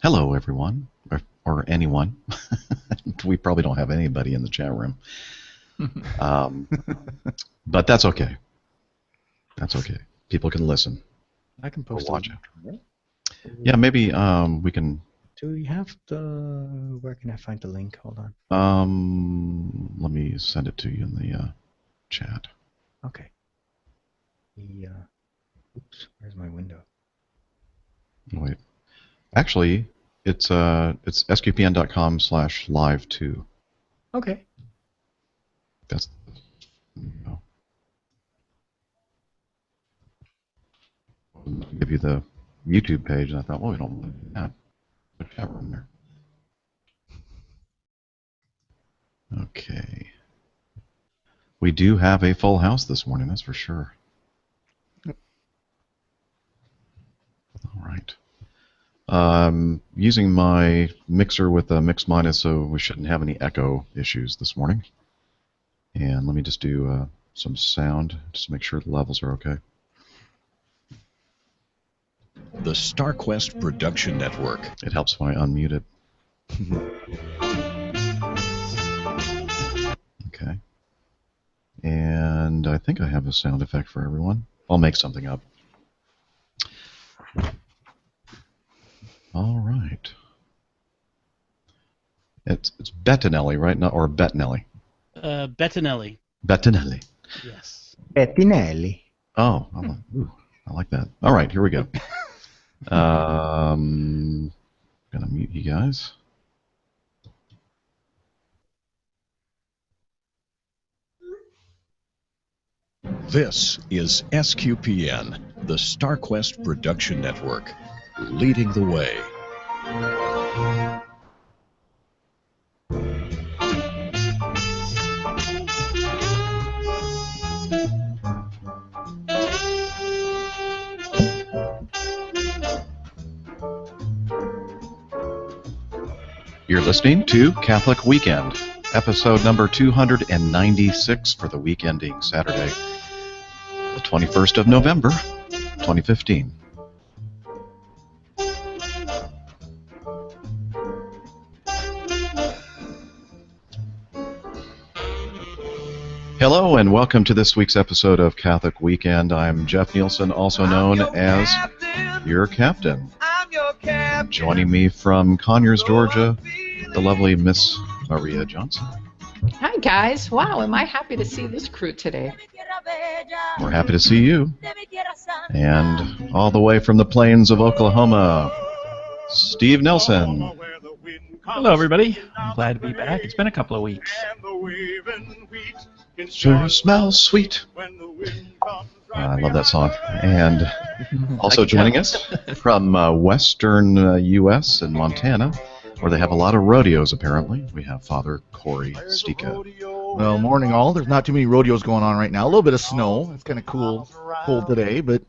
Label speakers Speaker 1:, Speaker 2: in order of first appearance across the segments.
Speaker 1: Hello, everyone, or anyone. We probably don't have anybody in the chat room, um, but that's okay. That's okay. People can listen
Speaker 2: I can
Speaker 1: or
Speaker 2: post
Speaker 1: watch
Speaker 2: it.
Speaker 1: it. Yeah, maybe we can.
Speaker 2: Do we have the? Where can I find the link? Hold on.
Speaker 1: Let me send it to you in the chat.
Speaker 2: Okay. Oops. Where's my window?
Speaker 1: Wait. Actually, it's sqpn.com/live2.
Speaker 2: Okay.
Speaker 1: That's. No. I'll give you the YouTube page, and I thought, well, we don't have a chat room there. Okay. We do have a full house this morning, that's for sure. All right. Using my mixer with a mix minus, so we shouldn't have any echo issues this morning. And let me just do some sound, just to make sure the levels are okay.
Speaker 3: The StarQuest Production Network.
Speaker 1: It helps when I unmute it. Okay. And I think I have a sound effect for everyone. I'll make something up. All right. It's Bettinelli, right? Not, or Bettinelli.
Speaker 4: Bettinelli.
Speaker 1: Bettinelli.
Speaker 4: Yes.
Speaker 2: Bettinelli.
Speaker 1: Oh, I like that. All right, here we go. Gonna mute you guys.
Speaker 3: This is SQPN, the StarQuest Production Network, leading the way.
Speaker 1: You're listening to Catholic Weekend, episode number 296 for the week ending Saturday, the 21st of November, 2015. Hello and welcome to this week's episode of Catholic Weekend. I'm Jeff Nielsen, also known as your captain. Joining me from Conyers, Georgia, the lovely Miss Maria Johnson.
Speaker 5: Hi, guys. Wow, am I happy to see this crew today.
Speaker 1: We're happy to see you. And all the way from the plains of Oklahoma, Steve Nelson.
Speaker 6: Hello, everybody. I'm glad to be back. It's been a couple of weeks.
Speaker 1: Sure smells sweet. I love that song. And also joining us from western U.S. and Montana, where they have a lot of rodeos, apparently, we have Father Corey Stika.
Speaker 7: Well, morning all. There's not too many rodeos going on right now. A little bit of snow. It's kind of cold today, but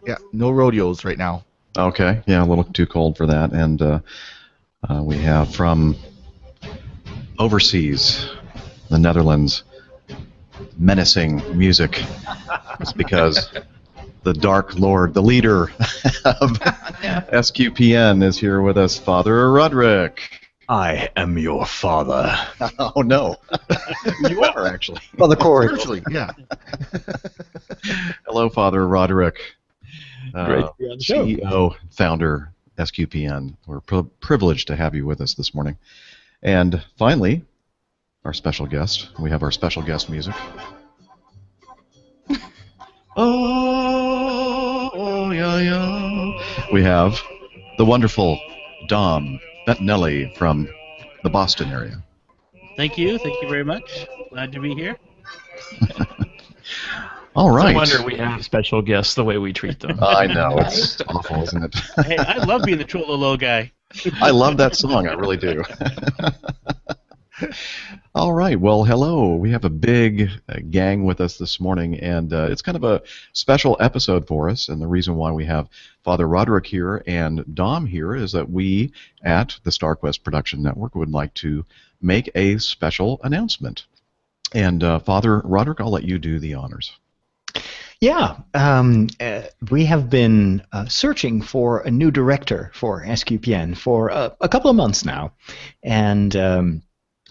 Speaker 7: yeah, no rodeos right now.
Speaker 1: Okay, yeah, a little too cold for that. And we have from overseas, the Netherlands, menacing music. It's because the Dark Lord, the leader of SQPN, is here with us, Father Roderick.
Speaker 8: I am your father.
Speaker 1: Oh, no. You are, actually.
Speaker 2: Father Corey.
Speaker 7: Virtually, yeah.
Speaker 1: Hello, Father Roderick.
Speaker 8: Great to be on the show.
Speaker 1: CEO, founder, SQPN. We're privileged to have you with us this morning. And finally, our special guest. We have our special guest music. Oh, yeah, yeah. We have the wonderful Dom Bettinelli from the Boston area.
Speaker 4: Thank you very much. Glad to be here.
Speaker 1: All right.
Speaker 6: No wonder we have special guests the way we treat them.
Speaker 1: I know, it's awful, isn't it?
Speaker 4: Hey, I love being the Trololo guy.
Speaker 1: I love that song, I really do. All right, well, hello. We have a big gang with us this morning, and it's kind of a special episode for us. And the reason why we have Father Roderick here and Dom here is that we at the StarQuest Production Network would like to make a special announcement. And Father Roderick, I'll let you do the honors.
Speaker 2: Yeah, we have been searching for a new director for SQPN for a couple of months now, and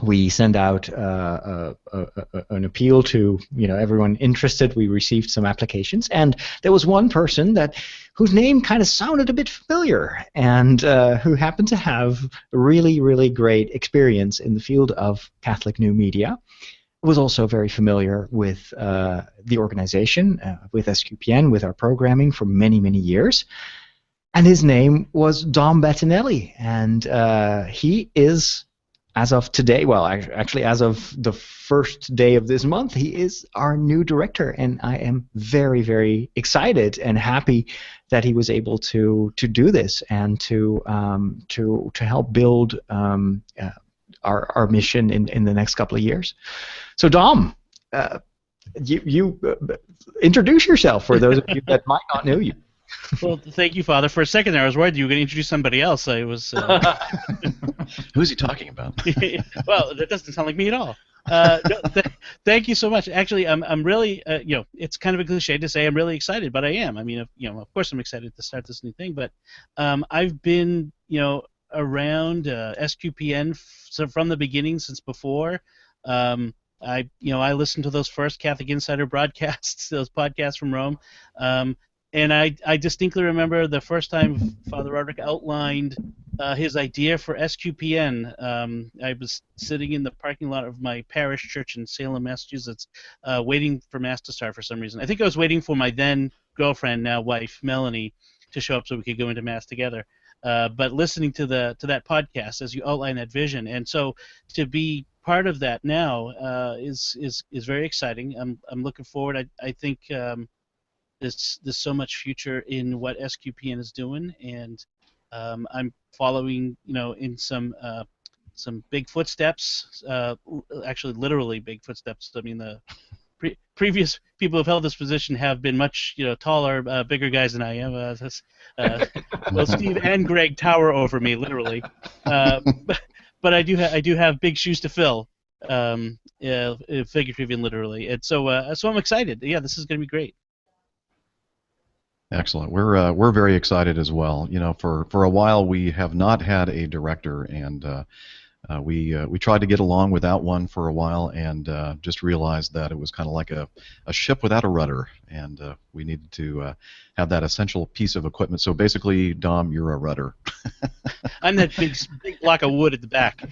Speaker 2: we sent out an appeal to everyone interested. We received some applications, and there was one person whose name kind of sounded a bit familiar, and who happened to have a really, really great experience in the field of Catholic new media. Was also very familiar with the organization, with SQPN, with our programming for many, many years. And his name was Dom Bettinelli. And he is, as of today, well, actually as of the first day of this month, he is our new director. And I am very, very excited and happy that he was able to do this and to help build our mission in the next couple of years. So Dom, you introduce yourself for those of you that might not know you.
Speaker 4: Well, thank you, Father. For a second there, I was worried you were going to introduce somebody else. I was.
Speaker 1: Who's he talking about?
Speaker 4: Well, that doesn't sound like me at all. Thank you so much. Actually, I'm really, it's kind of a cliche to say I'm really excited, but I am. I mean, of course I'm excited to start this new thing, but I've been, around SQPN from the beginning, since before. I listened to those first Catholic Insider broadcasts, those podcasts from Rome, and I distinctly remember the first time Father Roderick outlined his idea for SQPN. I was sitting in the parking lot of my parish church in Salem, Massachusetts, waiting for Mass to start for some reason. I think I was waiting for my then girlfriend, now wife, Melanie, to show up so we could go into Mass together. But listening to that podcast as you outline that vision, and so to be part of that now is very exciting. I'm looking forward. I think there's so much future in what SQPN is doing, and I'm following in some big footsteps. Actually, literally big footsteps. I mean, the previous people who've held this position have been much taller, bigger guys than I am. Well, Steve and Greg tower over me, literally. But I do have big shoes to fill, figuratively and literally. And so I'm excited. Yeah, this is going to be great.
Speaker 1: Excellent. We're very excited as well. For a while we have not had a director, and we tried to get along without one for a while, and just realized that it was kind of like a ship without a rudder, and we needed to have that essential piece of equipment. So basically, Dom, you're a rudder.
Speaker 4: I'm that big block of wood at the back.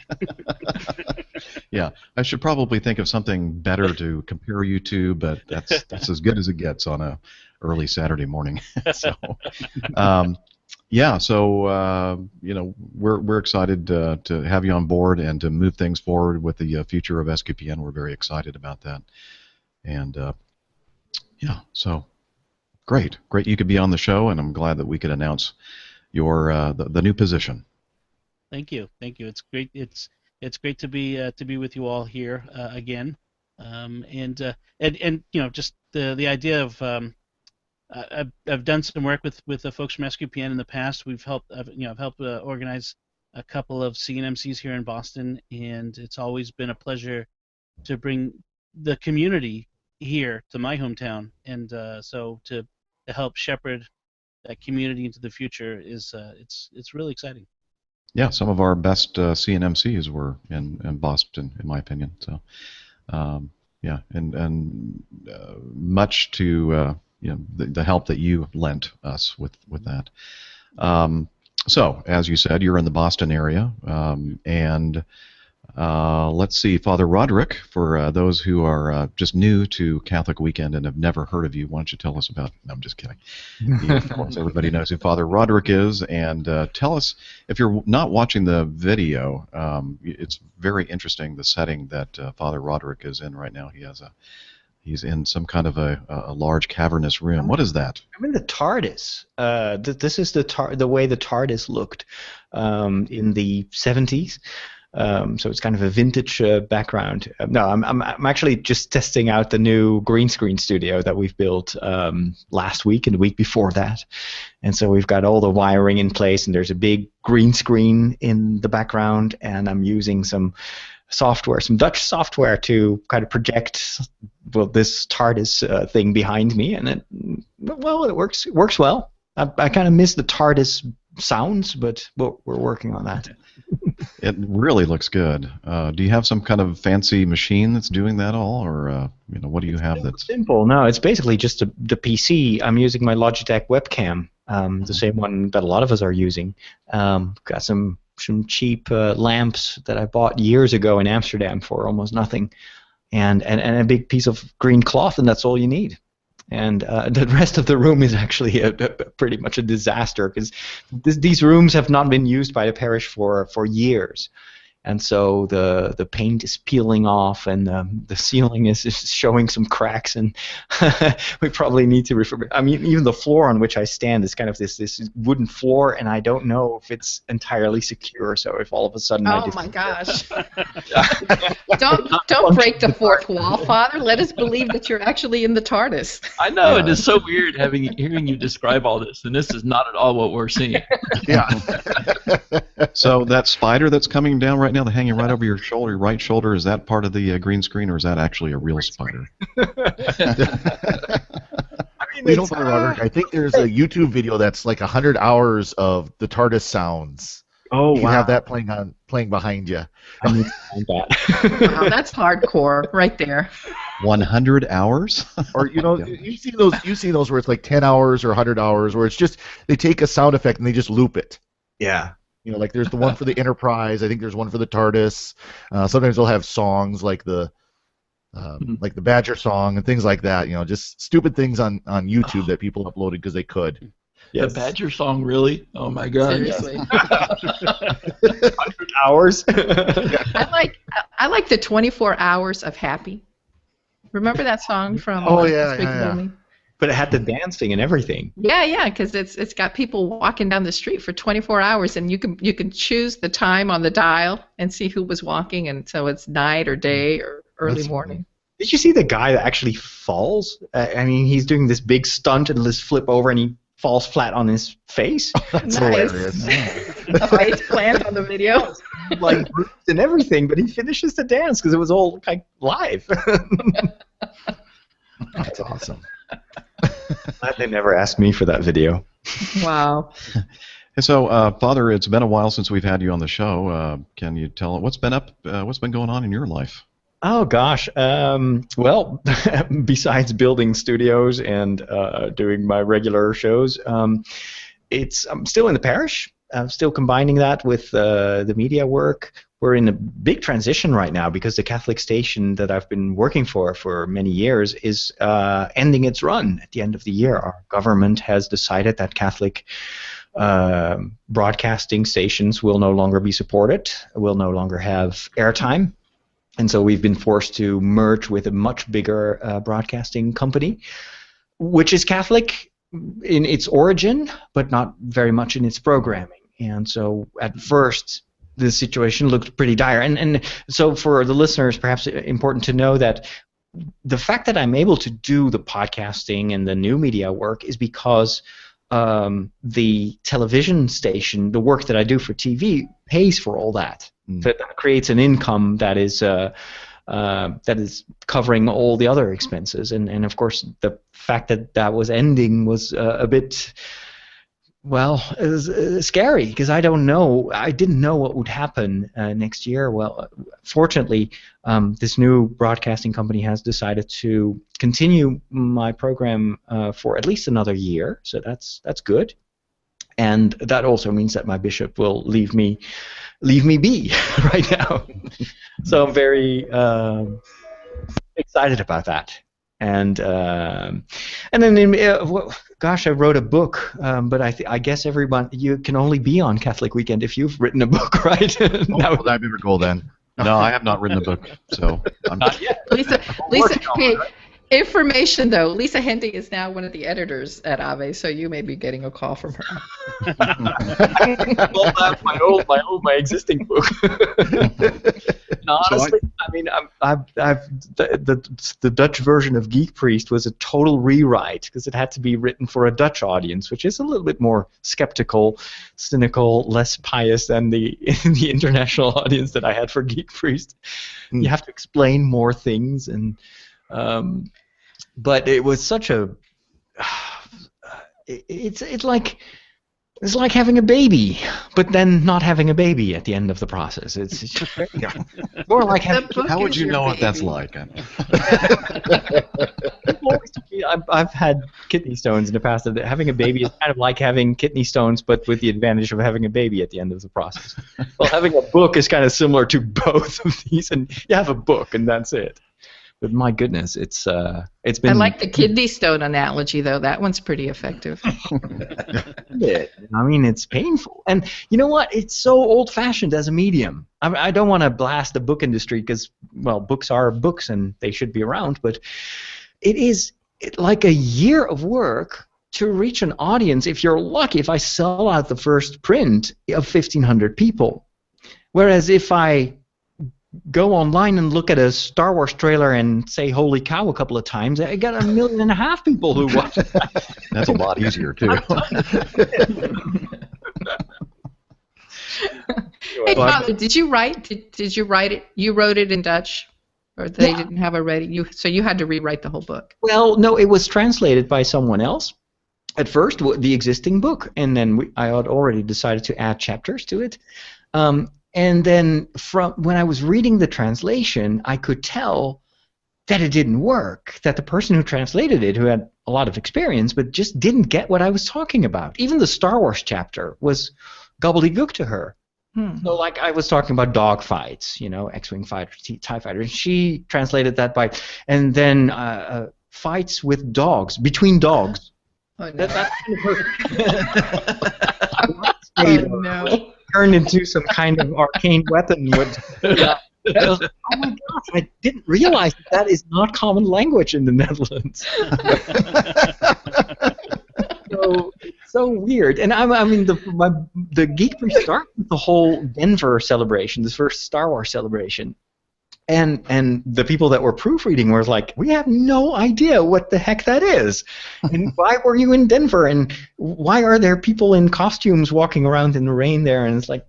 Speaker 1: Yeah, I should probably think of something better to compare you to, but that's as good as it gets on a early Saturday morning. So, yeah, so we're excited to have you on board and to move things forward with the future of SQPN. We're very excited about that, and yeah, so great you could be on the show, and I'm glad that we could announce your the new position.
Speaker 4: Thank you. It's great. It's great to be with you all here again, and just the idea of. I've done some work with the folks from SQPN in the past. I've helped organize a couple of CNMCs here in Boston, and it's always been a pleasure to bring the community here to my hometown, and so to help shepherd that community into the future is it's really exciting.
Speaker 1: Yeah, some of our best CNMCs were in Boston, in my opinion. So, yeah, and much to the help that you lent us with that. So, as you said, you're in the Boston area, and let's see, Father Roderick, for those who are just new to Catholic Weekend and have never heard of you, why don't you tell us about... No, I'm just kidding. Of course, everybody knows who Father Roderick is, and tell us, if you're not watching the video, it's very interesting, the setting that Father Roderick is in right now. He's in some kind of a large cavernous room. What is that?
Speaker 2: I'm in the TARDIS. This is the way the TARDIS looked in the 70s. So it's kind of a vintage background. No, I'm actually just testing out the new green screen studio that we've built last week and the week before that. And so we've got all the wiring in place, and there's a big green screen in the background, and I'm using some software, some Dutch software to kind of project this TARDIS thing behind me, and it works well. I kind of miss the TARDIS sounds, but we're working on that.
Speaker 1: It really looks good. Do you have some kind of fancy machine that's doing that all, or what do you have that's
Speaker 2: simple? No, it's basically just the PC. I'm using my Logitech webcam, the same one that a lot of us are using. Got some cheap lamps that I bought years ago in Amsterdam for almost nothing, and a big piece of green cloth, and that's all you need. And the rest of the room is actually pretty much a disaster, because these rooms have not been used by the parish for years. And so the paint is peeling off, and the ceiling is showing some cracks, and we probably need to refurbish. I mean, even the floor on which I stand is kind of this wooden floor, and I don't know if it's entirely secure. So if all of a sudden
Speaker 5: Oh my gosh! Don't break the fourth wall, Father. Let us believe that you're actually in the TARDIS.
Speaker 6: I know, it is so weird hearing you describe all this, and this is not at all what we're seeing.
Speaker 7: Yeah.
Speaker 1: So that spider that's coming down right now, that's hanging right over your shoulder, your right shoulder, is that part of the green screen, or is that actually a real spider?
Speaker 7: Father Roderick, I think there's a YouTube video that's like 100 hours of the TARDIS sounds.
Speaker 2: Oh,
Speaker 7: you can have that playing behind you.
Speaker 2: I need to find that.
Speaker 5: Wow, that's hardcore right there.
Speaker 1: 100 hours?
Speaker 7: Or you've seen those where it's like 10 hours or 100 hours, where it's just they take a sound effect and they just loop it.
Speaker 2: Yeah.
Speaker 7: Like there's the one for the Enterprise. I think there's one for the TARDIS. Sometimes they'll have songs like the Badger song and things like that. Just stupid things on YouTube that people uploaded because they could.
Speaker 6: Yes. The Badger song, really? Oh my God!
Speaker 5: Seriously.
Speaker 2: 100 hours.
Speaker 5: I like the 24 Hours of Happy. Remember that song from Despicable Me?
Speaker 2: But it had the dancing and everything.
Speaker 5: Yeah, because it's got people walking down the street for 24 hours, and you can choose the time on the dial and see who was walking, and so it's night or day or early morning.
Speaker 2: Did you see the guy that actually falls? I mean, he's doing this big stunt and let's flip over, and he falls flat on his face.
Speaker 7: That's hilarious.
Speaker 5: Face plant on the video.
Speaker 2: Like bruised and everything, but he finishes the dance because it was all like live.
Speaker 7: That's awesome.
Speaker 2: Glad they never asked me for that video.
Speaker 5: Wow.
Speaker 1: And so, Father, it's been a while since we've had you on the show. Can you tell what's been going on in your life?
Speaker 2: Oh gosh. Well, besides building studios and doing my regular shows, I'm still in the parish. I'm still combining that with the media work. We're in a big transition right now because the Catholic station that I've been working for many years is ending its run at the end of the year. Our government has decided that Catholic broadcasting stations will no longer be supported, will no longer have airtime. And so we've been forced to merge with a much bigger broadcasting company, which is Catholic in its origin, but not very much in its programming. And so at first, the situation looked pretty dire. And so for the listeners, perhaps important to know that the fact that I'm able to do the podcasting and the new media work is because the television station, the work that I do for TV, pays for all that. So that creates an income that is covering all the other expenses. And of course, the fact that was ending was a bit, well, it was scary because I didn't know what would happen next year. Well, fortunately, this new broadcasting company has decided to continue my program for at least another year, so that's good. And that also means that my bishop will leave me be right now. So I'm very excited about that. And then, gosh, I wrote a book, but I guess everyone, you can only be on Catholic Weekend if you've written a book, right?
Speaker 7: Well, that'd be our goal then.
Speaker 1: No, I have not written a book, so I'm
Speaker 6: Not yet.
Speaker 5: Lisa, hey, information though. Lisa Hendy is now one of the editors at Ave, so you may be getting a call from her.
Speaker 2: My existing book. No, honestly, I mean, the Dutch version of Geek Priest was a total rewrite because it had to be written for a Dutch audience, which is a little bit more skeptical, cynical, less pious than the international audience that I had for Geek Priest. You have to explain more things, and but it was such a it's like having a baby, but then not having a baby at the end of the process. It's just more like having.
Speaker 1: How would you know what that's like?
Speaker 2: I've had kidney stones in the past. Having a baby is kind of like having kidney stones, but with the advantage of having a baby at the end of the process. Well, having a book is kind of similar to both of these, and you have a book, and that's it. But my goodness, it's been.
Speaker 5: I like the kidney stone analogy, though. That one's pretty effective.
Speaker 2: I mean, it's painful, and you know what? It's so old-fashioned as a medium. I don't want to blast the book industry because, well, books are books and they should be around. But it is like a year of work to reach an audience. If you're lucky, if I sell out the first print of 1,500 people, whereas if I go online and look at a Star Wars trailer and say "Holy cow" a couple of times, I got 1.5 million people who watch that.
Speaker 1: That's a lot easier too.
Speaker 5: Hey, Father, did you write? Did you write it? You wrote it in Dutch, or they didn't have a ready? So you had to rewrite the whole book.
Speaker 2: Well, no, it was translated by someone else. At first, the existing book, and then I had already decided to add chapters to it. And then from when I was reading the translation, I could tell that it didn't work, that the person who translated it, who had a lot of experience, but just didn't get what I was talking about. Even the Star Wars chapter was gobbledygook to her. So, like, I was talking about dogfights, X-Wing fighters, TIE fighters, and she translated that by, and then fights with dogs, between dogs.
Speaker 5: Oh, no.
Speaker 2: That's
Speaker 5: No.
Speaker 2: Turned into some kind of arcane weapon. Oh my gosh, I didn't realize that is not common language in the Netherlands. So it's so weird. And I mean, the Geek Priest started with the whole Denver celebration, this first Star Wars celebration. And the people that were proofreading were like, we have no idea what the heck that is. And why were you in Denver? And why are there people in costumes walking around in the rain there? And it's like,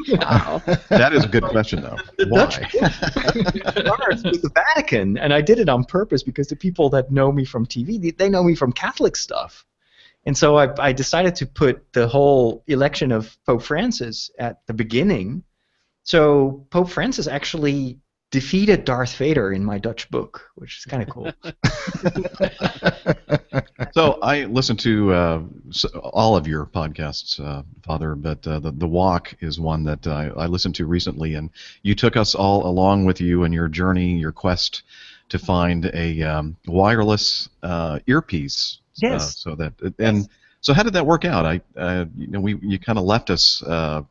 Speaker 2: wow.
Speaker 1: That is a good question, though. Why?
Speaker 2: Starts with the Vatican, and I did it on purpose because the people that know me from TV, they know me from Catholic stuff. And so I decided to put the whole election of Pope Francis at the beginning. So Pope Francis actually defeated Darth Vader in my Dutch book, which is kind of cool.
Speaker 1: So I listen to all of your podcasts, Father, but the Walk is one that I listened to recently, and you took us all along with you in your journey, your quest to find a wireless earpiece.
Speaker 2: Yes.
Speaker 1: So how did that work out? You kind of left us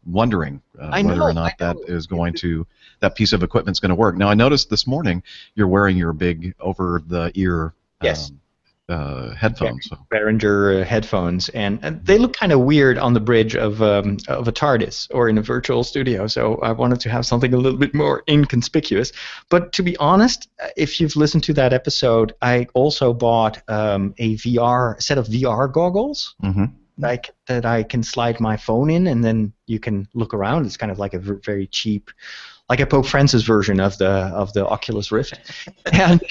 Speaker 1: wondering whether or not that piece of equipment's going to work. Now I noticed this morning you're wearing your big over-the-ear headphones.
Speaker 2: Behringer headphones, and they look kind of weird on the bridge of a TARDIS or in a virtual studio. So I wanted to have something a little bit more inconspicuous. But to be honest, if you've listened to that episode, I also bought a set of VR goggles.
Speaker 1: Mm-hmm.
Speaker 2: That I can slide my phone in, and then you can look around. It's kind of like a very cheap, like a Pope Francis version of the Oculus Rift. And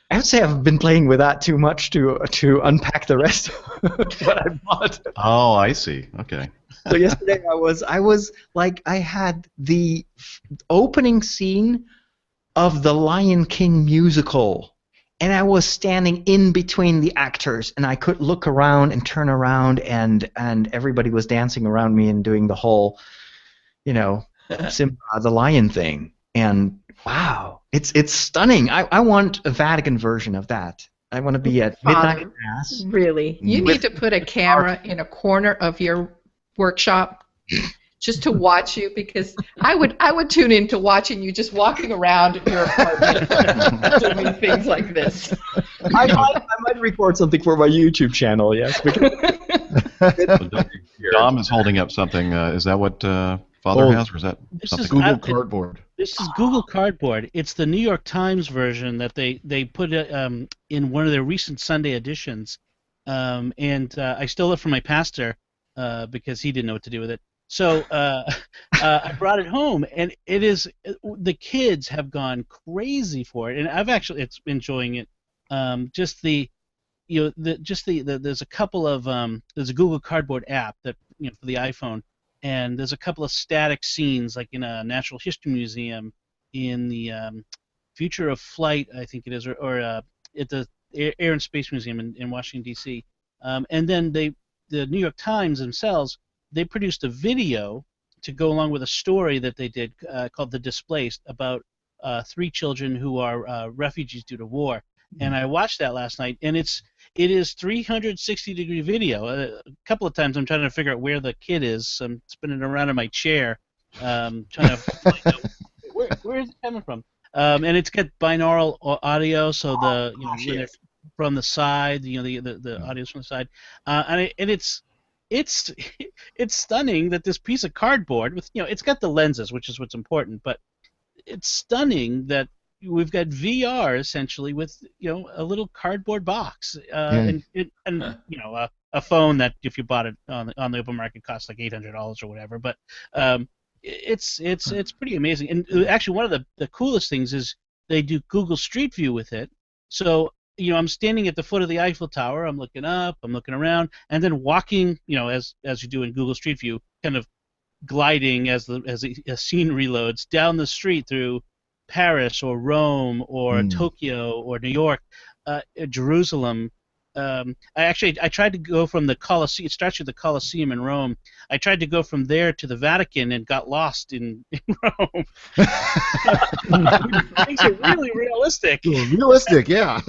Speaker 2: I would say I've been playing with that too much to unpack the rest of what I bought.
Speaker 1: Oh, I see. Okay.
Speaker 2: So yesterday I was like, I had the opening scene of the Lion King musical, and I was standing in between the actors, and I could look around and turn around, and everybody was dancing around me and doing the whole, Simba the lion thing, and wow. It's stunning. I want a Vatican version of that. I want to be at midnight mass.
Speaker 5: Really? You need to put a camera in a corner of your workshop just to watch you, because I would tune into watching you just walking around your apartment doing things like this.
Speaker 2: I might record something for my YouTube channel, yes.
Speaker 1: Dom is holding up something. Is that what Father has, or is that
Speaker 4: This
Speaker 1: something?
Speaker 4: is
Speaker 7: Google Cardboard.
Speaker 4: This is Google Cardboard. It's the New York Times version that they put in one of their recent Sunday editions, and I stole it from my pastor because he didn't know what to do with it. So I brought it home, and it is the kids have gone crazy for it, and I've actually it's enjoying it. Just the there's a couple of there's a Google Cardboard app that for the iPhone, and there's a couple of static scenes like in a natural history museum, in the Future of Flight I think it is, or at the Air and Space Museum in Washington D.C. And then the New York Times themselves, they produced a video to go along with a story that they did called The Displaced, about 3 children who are refugees due to war. And I watched that last night, and it is 360-degree video. A couple of times I'm trying to figure out where the kid is. I'm spinning around in my chair, trying to find out where is it coming from. And it's got binaural audio, so when they're from the side, the audio's from the side, and it's stunning that this piece of cardboard with it's got the lenses, which is what's important, but it's stunning that we've got VR essentially with a little cardboard box and a phone that if you bought it on the open market costs like $800 or whatever, but it's pretty amazing. And actually one of the coolest things is they do Google Street View with it. So I'm standing at the foot of the Eiffel Tower, I'm looking up, I'm looking around, and then walking as you do in Google Street View, kind of gliding as a scene reloads down the street through Paris or Rome or Tokyo or New York, Jerusalem. I tried to go from the Colosseum. It starts with the Colosseum in Rome. I tried to go from there to the Vatican and got lost in Rome. Things are really realistic.
Speaker 7: Realistic, yeah.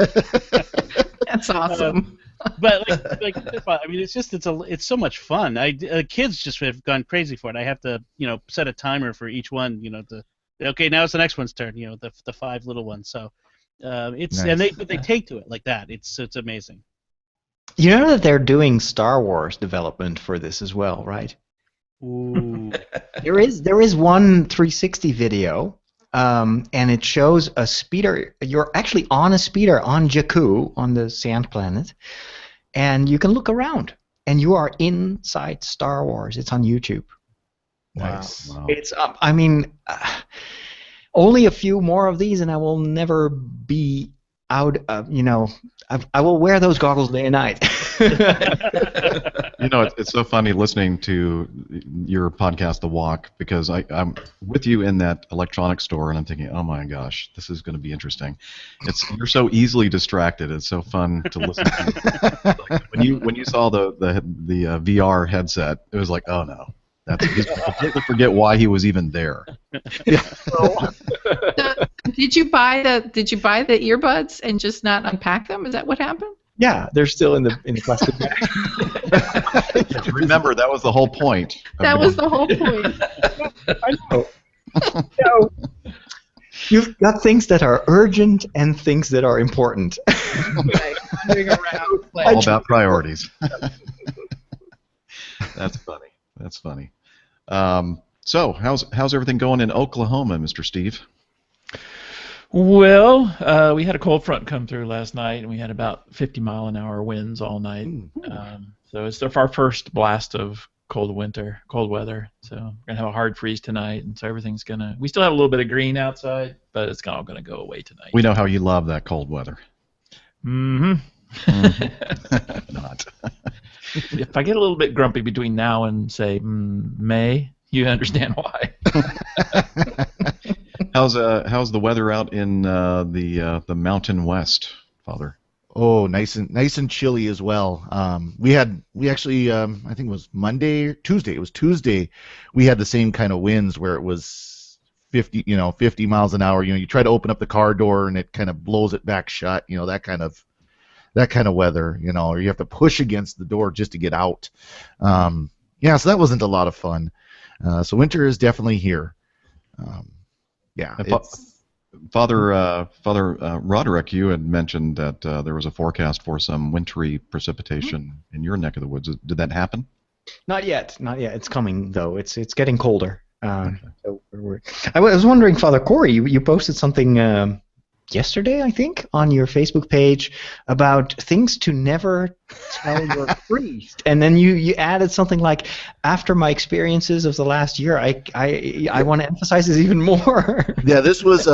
Speaker 5: That's awesome.
Speaker 4: But I mean, it's so much fun. Kids just have gone crazy for it. I have to set a timer for each one. Okay, now it's the next one's turn. The 5 little ones. So it's nice. And they take to it like that. It's amazing.
Speaker 2: You know that they're doing Star Wars development for this as well, right?
Speaker 4: Ooh.
Speaker 2: There is one 360 video, and it shows a speeder. You're actually on a speeder on Jakku, on the Sand Planet, and you can look around, and you are inside Star Wars. It's on YouTube.
Speaker 7: Nice.
Speaker 2: Wow. It's I mean, only a few more of these, and I will never be out of I will wear those goggles day and night.
Speaker 1: It's so funny listening to your podcast, The Walk, because I'm with you in that electronics store, and I'm thinking, oh my gosh, this is going to be interesting. You're so easily distracted. It's so fun to listen to. when you saw the VR headset, it was like, oh no. He's going to completely forget why he was even there.
Speaker 5: Yeah. Did you buy the earbuds and just not unpack them? Is that what happened?
Speaker 2: Yeah, they're still in the plastic bag.
Speaker 1: Remember, that was the whole point.
Speaker 5: That was the whole point.
Speaker 2: I know. No. You've got things that are urgent and things that are important.
Speaker 1: All about priorities. That's funny. That's funny. So, how's everything going in Oklahoma, Mr. Steve?
Speaker 6: Well, we had a cold front come through last night, and we had about 50-mile-an-hour winds all night. So it's our first blast of cold weather. So we're gonna have a hard freeze tonight, and so everything's gonna. We still have a little bit of green outside, but it's all gonna go away tonight.
Speaker 1: We know how you love that cold weather.
Speaker 6: Mm-hmm.
Speaker 1: Not.
Speaker 6: If I get a little bit grumpy between now and say May, you understand why.
Speaker 1: How's the weather out in the Mountain West, Father?
Speaker 7: Oh, nice and chilly as well. We actually I think it was Monday or Tuesday. It was Tuesday. We had the same kind of winds where it was 50 miles an hour. You try to open up the car door and it kind of blows it back shut. That kind of weather. Or you have to push against the door just to get out. So that wasn't a lot of fun. So winter is definitely here.
Speaker 1: Father Roderick, you had mentioned that there was a forecast for some wintry precipitation in your neck of the woods. Did that happen?
Speaker 2: Not yet. It's coming though. It's getting colder. I was wondering, Father Corey, you posted something yesterday, I think, on your Facebook page about things to never tell your priest, and then you added something like, "After my experiences of the last year, I want to emphasize this even more."
Speaker 7: Yeah, this was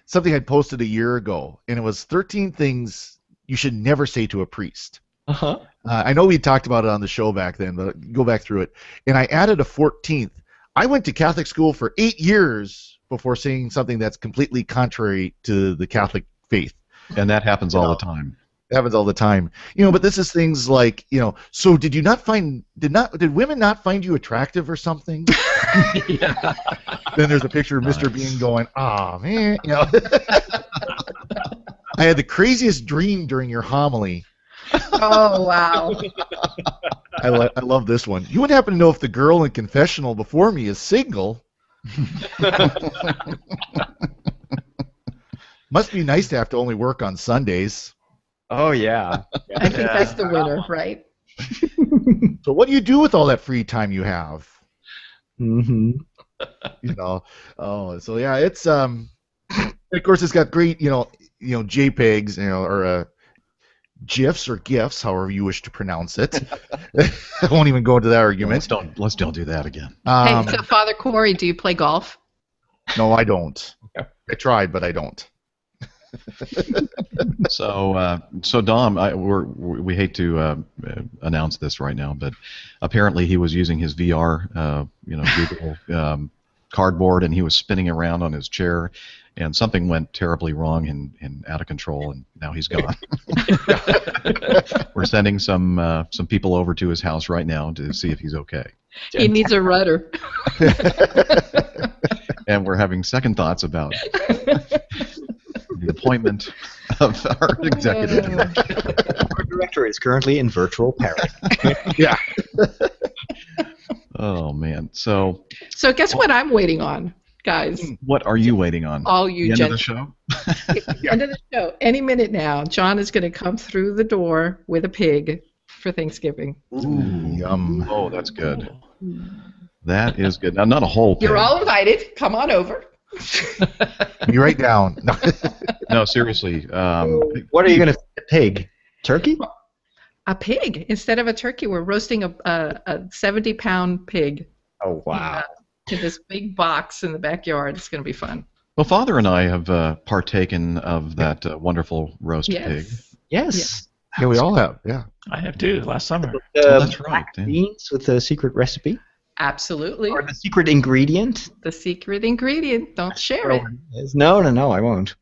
Speaker 7: something I posted a year ago, and it was 13 things you should never say to a priest.
Speaker 2: Uh-huh.
Speaker 7: I know we talked about it on the show back then, but go back through it. And I added a 14th. I went to Catholic school for 8 years before saying something that's completely contrary to the Catholic faith.
Speaker 1: And that happens all the time.
Speaker 7: It happens all the time. But this is things like, so did women not find you attractive or something?
Speaker 6: Yeah.
Speaker 7: Then there's a picture of Mr. Bean going, "Ah, man," I had the craziest dream during your homily.
Speaker 5: Oh, wow.
Speaker 7: I love this one. You wouldn't happen to know if the girl in confessional before me is single? Must be nice to have to only work on Sundays.
Speaker 2: Oh yeah.
Speaker 5: I think that's the winner, right?
Speaker 7: So what do you do with all that free time you have?
Speaker 2: Mm-hmm.
Speaker 7: Oh, so yeah, it's of course it's got great, JPEGs, or GIFs or GIFs, however you wish to pronounce it. I won't even go into that argument.
Speaker 1: Let's don't do that again.
Speaker 5: Hey, so Father Corey, do you play golf?
Speaker 7: No, I don't. I tried, but I don't.
Speaker 1: So Dom, we hate to announce this right now, but apparently he was using his VR, Google cardboard, and he was spinning around on his chair, and something went terribly wrong and out of control, and now he's gone. We're sending some people over to his house right now to see if he's okay.
Speaker 5: He needs a rudder.
Speaker 1: And we're having second thoughts about the appointment of our executive director.
Speaker 2: Our director is currently in virtual Paris.
Speaker 7: Yeah.
Speaker 1: Oh man. So
Speaker 5: guess what I'm waiting on, guys?
Speaker 1: what are you waiting on?
Speaker 5: All you
Speaker 1: the end of
Speaker 5: gentlemen.
Speaker 1: the show?
Speaker 5: End of the show. Any minute now, John is going to come through the door with a pig for Thanksgiving.
Speaker 7: Ooh, yum.
Speaker 1: Oh, that's good. That is good. Now, not a whole pig.
Speaker 5: You're all invited. Come on over.
Speaker 7: You write down.
Speaker 1: No, seriously.
Speaker 2: What are you going to feed a pig? Turkey?
Speaker 5: A pig. Instead of a turkey, we're roasting a 70-pound pig.
Speaker 2: Oh, wow.
Speaker 5: In this big box in the backyard. It's going to be fun.
Speaker 1: Well, Father and I have partaken of that wonderful roast pig.
Speaker 2: Yes.
Speaker 7: Yeah, we all have. Yeah.
Speaker 6: I have too, last summer.
Speaker 1: That's right.
Speaker 2: Black beans with the secret recipe?
Speaker 5: Absolutely.
Speaker 2: Or the secret ingredient?
Speaker 5: The secret ingredient. Don't share it.
Speaker 2: No, I won't.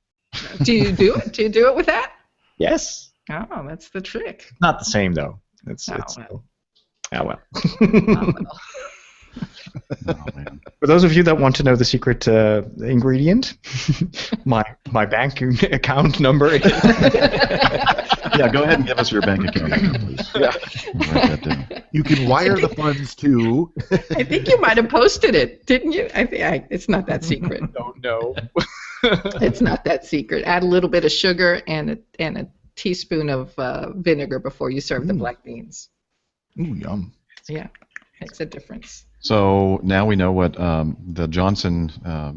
Speaker 5: Do you do it? Do you do it with that?
Speaker 2: Yes.
Speaker 5: Oh, that's the trick.
Speaker 2: Not the same, though. It's
Speaker 5: well.
Speaker 2: Oh, well.
Speaker 5: Oh, well.
Speaker 1: Oh, man.
Speaker 2: For those of you that want to know the secret ingredient, my bank account number is...
Speaker 1: Yeah, go ahead and give us your bank account number, please.
Speaker 7: Yeah.
Speaker 1: Write that down.
Speaker 7: You can wire the funds to.
Speaker 5: I think you might have posted it, didn't you? It's not that secret.
Speaker 2: No.
Speaker 5: It's not that secret. Add a little bit of sugar and a teaspoon of vinegar before you serve the black beans.
Speaker 7: Ooh, yum.
Speaker 5: Yeah, makes a difference.
Speaker 1: So now we know what the Johnson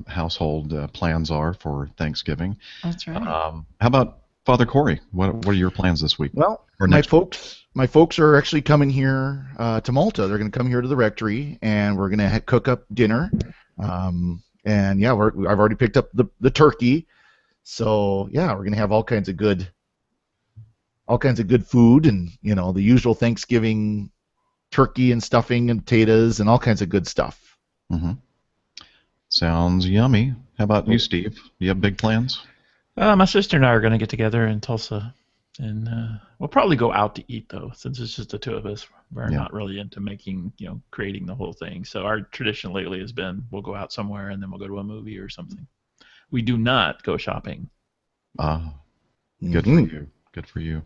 Speaker 1: household plans are for Thanksgiving.
Speaker 5: That's right.
Speaker 1: How about Father Corey? What are your plans this week?
Speaker 7: Well,
Speaker 1: Or
Speaker 7: my
Speaker 1: next
Speaker 7: folks are actually coming here to Malta. They're going to come here to the rectory, and we're going to cook up dinner. And yeah, I've already picked up the turkey. So yeah, we're going to have all kinds of good food, and the usual Thanksgiving turkey and stuffing and potatoes and all kinds of good stuff.
Speaker 1: Mm-hmm. Sounds yummy. How about you, Steve? Do you have big plans?
Speaker 6: My sister and I are going to get together in Tulsa, and we'll probably go out to eat, though, since it's just the two of us. We're not really into making, creating the whole thing. So our tradition lately has been we'll go out somewhere, and then we'll go to a movie or something. We do not go shopping.
Speaker 1: Good for you. Good for you.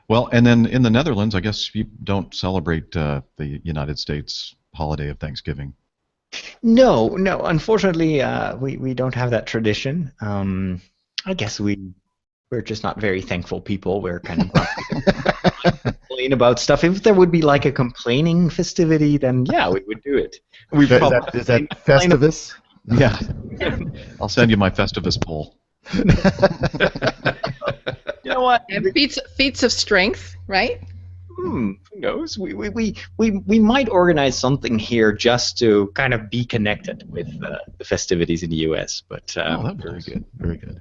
Speaker 1: Well, and then in the Netherlands, I guess you don't celebrate the United States holiday of Thanksgiving.
Speaker 2: No. Unfortunately, we don't have that tradition. I guess we're just not very thankful people. We're kind of grumpy. complain about stuff. If there would be like a complaining festivity, then yeah, we would do it.
Speaker 7: Is that Festivus?
Speaker 1: Yeah. I'll send you my Festivus poll.
Speaker 2: You know what?
Speaker 5: And feats of strength, right?
Speaker 2: Who knows? We might organize something here just to kind of be connected with the festivities in the U.S. But
Speaker 1: that's very good. Very good.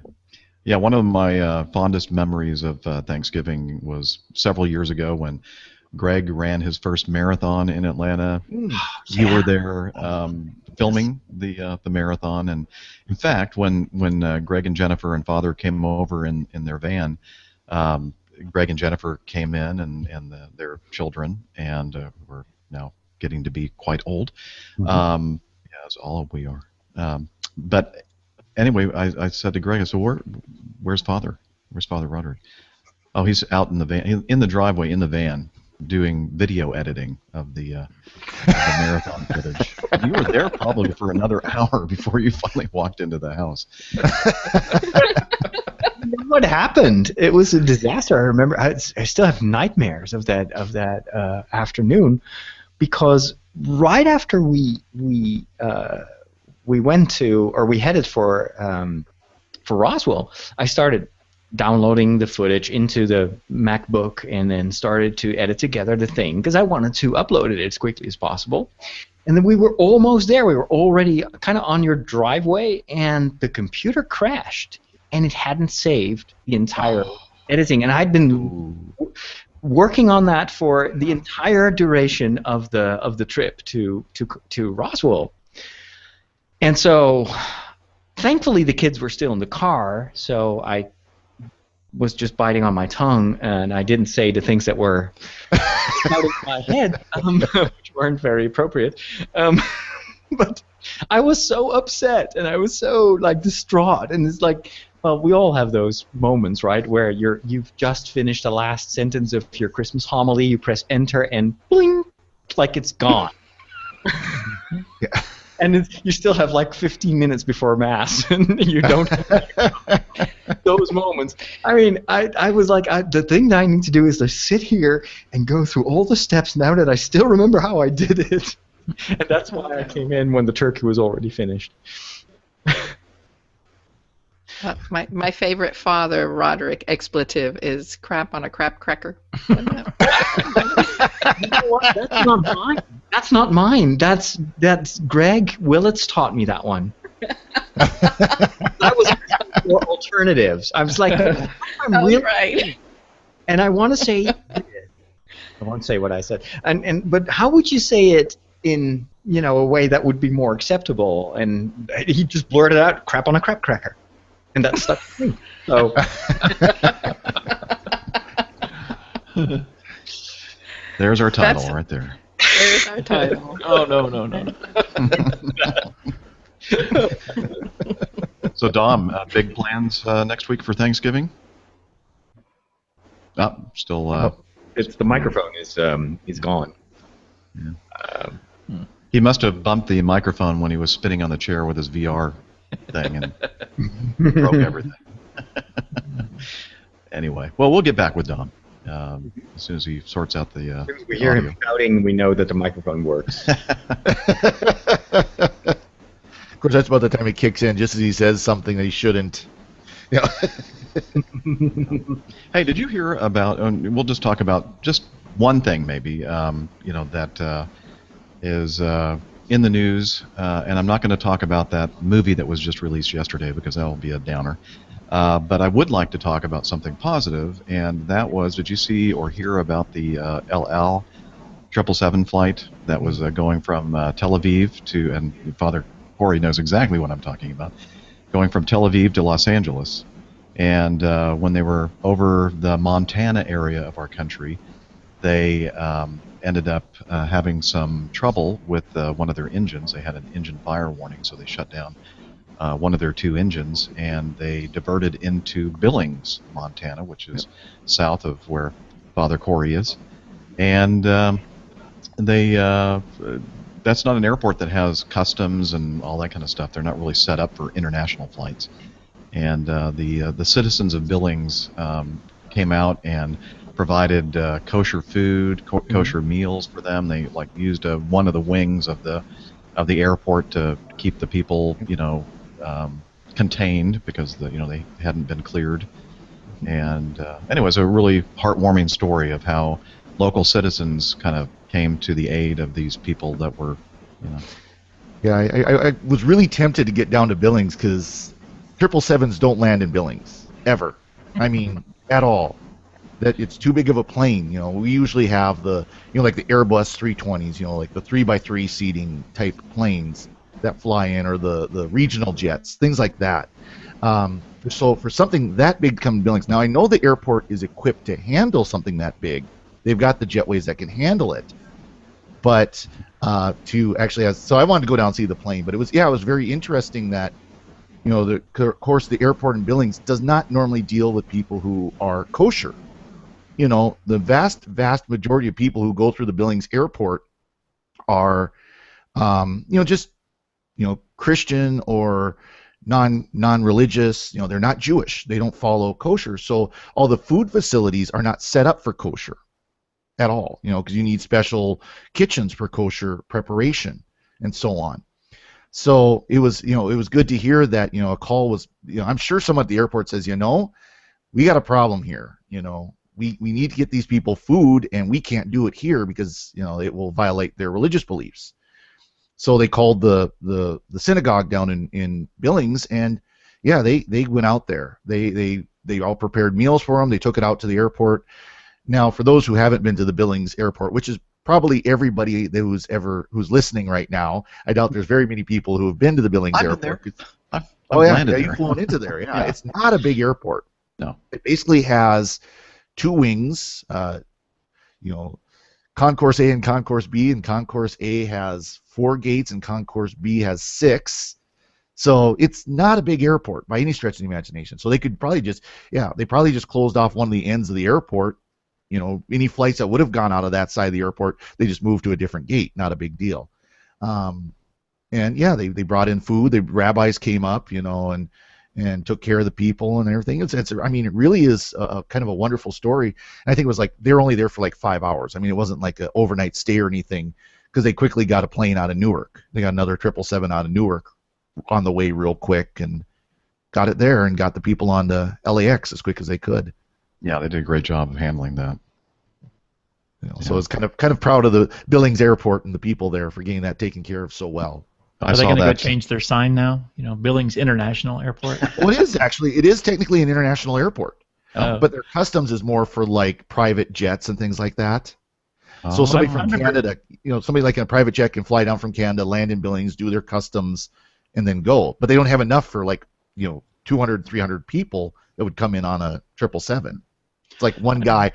Speaker 1: Yeah, one of my fondest memories of Thanksgiving was several years ago when Greg ran his first marathon in Atlanta. You were there filming the marathon, and in fact, when Greg and Jennifer and Father came over in their van, Greg and Jennifer came in and their children, and were now getting to be quite old, as all of we are. But anyway, I said to Greg, I said, where's Father? Where's Father Roderick? Oh, he's out in the van, in the driveway, in the van, doing video editing of the marathon footage. You were there probably for another hour before you finally walked into the house.
Speaker 2: What happened? It was a disaster. I remember. I still have nightmares of that afternoon, because right after we went to, or we headed for Roswell, I started downloading the footage into the MacBook and then started to edit together the thing because I wanted to upload it as quickly as possible. And then we were almost there. We were already kind of on your driveway, and the computer crashed, and it hadn't saved the entire editing. And I'd been working on that for the entire duration of the trip to Roswell. And so, thankfully, the kids were still in the car, so I was just biting on my tongue, and I didn't say the things that were out of my head, which weren't very appropriate. But I was so upset, and I was so distraught, and it's like, well, we all have those moments, right, where you've just finished the last sentence of your Christmas homily, you press enter, and bling, like it's gone.
Speaker 7: Yeah.
Speaker 2: And you still have 15 minutes before Mass, and you don't have those moments. I mean, I was like, the thing that I need to do is to sit here and go through all the steps now that I still remember how I did it. And that's why I came in when the turkey was already finished.
Speaker 5: My favorite Father Roderick expletive is crap on a crap cracker.
Speaker 2: You know what? That's not mine. That's not mine. That's Greg Willits taught me that one. I was for alternatives. I was like, I'm really
Speaker 5: right.
Speaker 2: And I want to say, I won't say what I said. But how would you say it in a way that would be more acceptable? And he just blurted out, "Crap on a crap cracker," and that stuck with me. So.
Speaker 1: There's our title right there.
Speaker 5: There's our title.
Speaker 6: Oh, no.
Speaker 1: So, Dom, big plans next week for Thanksgiving? Still.
Speaker 2: It's the microphone is gone.
Speaker 1: Yeah. He must have bumped the microphone when he was spinning on the chair with his VR thing and broke everything. Anyway, well, we'll get back with Dom. As soon as he sorts out the
Speaker 2: we hear
Speaker 1: audio.
Speaker 2: him shouting, we know that the microphone works.
Speaker 7: Of course, that's about the time he kicks in, just as he says something that he shouldn't.
Speaker 1: Hey, did you hear about? We'll just talk about just one thing, maybe. That is in the news, and I'm not going to talk about that movie that was just released yesterday because that will be a downer. But I would like to talk about something positive, and that was, did you see or hear about the El 777 flight that was going from Tel Aviv to, and Father Corey knows exactly what I'm talking about, going from Tel Aviv to Los Angeles. And when they were over the Montana area of our country, they ended up having some trouble with one of their engines. They had an engine fire warning, so they shut down one of their two engines, and they diverted into Billings, Montana, which is south of where Father Corey is. And that's not an airport that has customs and all that kind of stuff. They're not really set up for international flights. And the citizens of Billings came out and provided kosher food, kosher meals for them. They like used one of the wings of the airport to keep the people, contained because they hadn't been cleared. And anyway, it's a really heartwarming story of how local citizens kind of came to the aid of these people that were, you know.
Speaker 7: Yeah, I was really tempted to get down to Billings because 777s don't land in Billings ever. I mean, at all. That it's too big of a plane. We usually have like the Airbus 320s, like the 3x3 seating type planes that fly in, or the regional jets, things like that. So for something that big to come to Billings, now I know the airport is equipped to handle something that big. They've got the jetways that can handle it. But to actually so I wanted to go down and see the plane, but it was very interesting that of course the airport in Billings does not normally deal with people who are kosher. The vast majority of people who go through the Billings airport are just Christian or non-religious. They're not Jewish. They don't follow kosher. So all the food facilities are not set up for kosher at all, because you need special kitchens for kosher preparation and so on. So it was good to hear that, a call was, I'm sure someone at the airport says, we got a problem here. We need to get these people food, and we can't do it here because, it will violate their religious beliefs. So they called the synagogue down in Billings, and yeah, they went out there. They all prepared meals for them. They took it out to the airport. Now, for those who haven't been to the Billings airport, which is probably everybody who's listening right now, I doubt there's very many people who have been to the Billings airport.
Speaker 1: I've
Speaker 7: landed
Speaker 1: there.
Speaker 7: You've flown into there. Yeah, it's not a big airport.
Speaker 1: No,
Speaker 7: it basically has two wings. Concourse A and Concourse B, and Concourse A has 4 gates, and Concourse B has 6. So it's not a big airport by any stretch of the imagination. So they could probably just closed off one of the ends of the airport. Any flights that would have gone out of that side of the airport, they just moved to a different gate. Not a big deal. And yeah, they brought in food. The rabbis came up, and took care of the people and everything. It really is a kind of a wonderful story. And I think it was like they're only there for like 5 hours. I mean, it wasn't like an overnight stay or anything, because they quickly got a plane out of Newark. They got another 777 out of Newark on the way real quick, and got it there and got the people on to LAX as quick as they could.
Speaker 1: Yeah, they did a great job of handling that.
Speaker 7: So I was kind of proud of the Billings Airport and the people there for getting that taken care of so well.
Speaker 6: Are they going to go change their sign now? Billings International Airport.
Speaker 7: Well, it is technically an international airport, but their customs is more for like private jets and things like that. So somebody from Canada, somebody like in a private jet can fly down from Canada, land in Billings, do their customs, and then go. But they don't have enough for 200, 300 people that would come in on a 777. It's like one guy.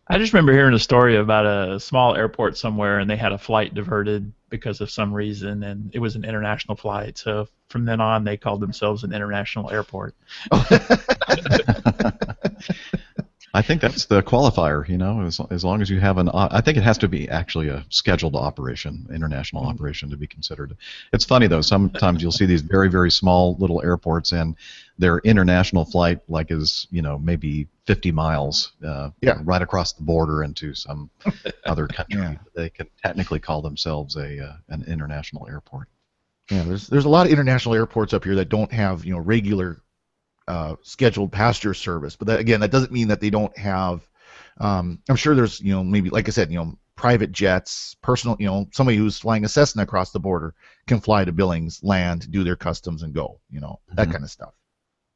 Speaker 6: I just remember hearing a story about a small airport somewhere, and they had a flight diverted because of some reason, and it was an international flight. So from then on, they called themselves an international airport.
Speaker 1: I think that's the qualifier, as long as you have I think it has to be actually a scheduled operation, international operation, to be considered. It's funny, though, sometimes you'll see these very, very small little airports, and their international flight is, maybe 50 miles right across the border into some other country. Yeah. They can technically call themselves an international airport.
Speaker 7: Yeah, there's a lot of international airports up here that don't have, regular scheduled passenger service, but that doesn't mean that they don't have. I'm sure there's maybe, like I said, private jets, personal, somebody who's flying a Cessna across the border can fly to Billings, land, do their customs, and go. That kind of stuff.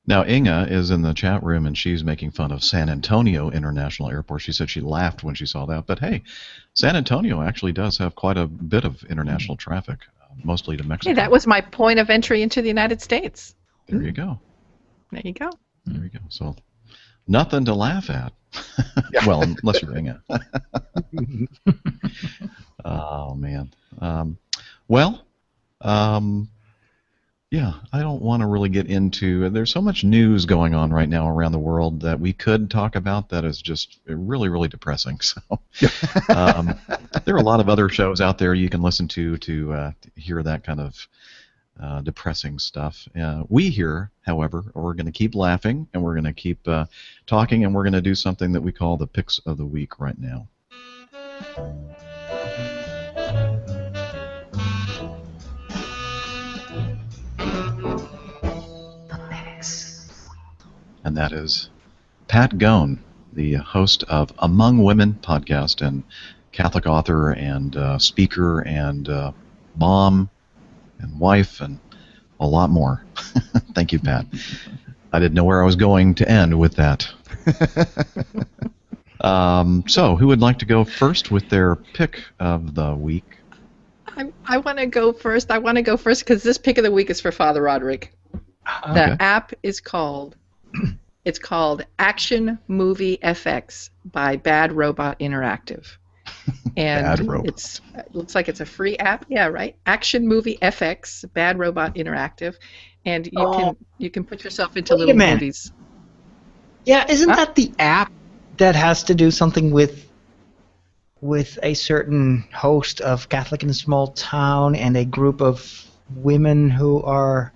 Speaker 1: Now Inga is in the chat room, and she's making fun of San Antonio International Airport. She said she laughed when she saw that, but hey, San Antonio actually does have quite a bit of international traffic, mostly to Mexico.
Speaker 5: Hey, that was my point of entry into the United States.
Speaker 1: There you go.
Speaker 5: There you go.
Speaker 1: There you go. So, nothing to laugh at. Well, unless you're Inga. Oh, man. Yeah, I don't want to really get into. There's so much news going on right now around the world that we could talk about that is just really, really depressing. So, there are a lot of other shows out there you can listen to hear that kind of depressing stuff. We here, however, we're going to keep laughing, and we're going to keep talking, and we're going to do something that we call the Picks of the Week right now. And that is Pat Gone, the host of Among Women podcast and Catholic author and speaker and mom and wife and a lot more. Thank you, Pat. I didn't know where I was going to end with that. So, who would like to go first with their pick of the week?
Speaker 5: I want to go first. I want to go first because this pick of the week is for Father Roderick. The app is called Action Movie FX by Bad Robot Interactive. And
Speaker 1: Bad Robot.
Speaker 5: it looks like it's a free app. Yeah, right. Action Movie FX, Bad Robot Interactive, and you can put yourself into little movies.
Speaker 2: Yeah, isn't that the app that has to do something with a certain host of Catholic in a Small Town and a group of women who are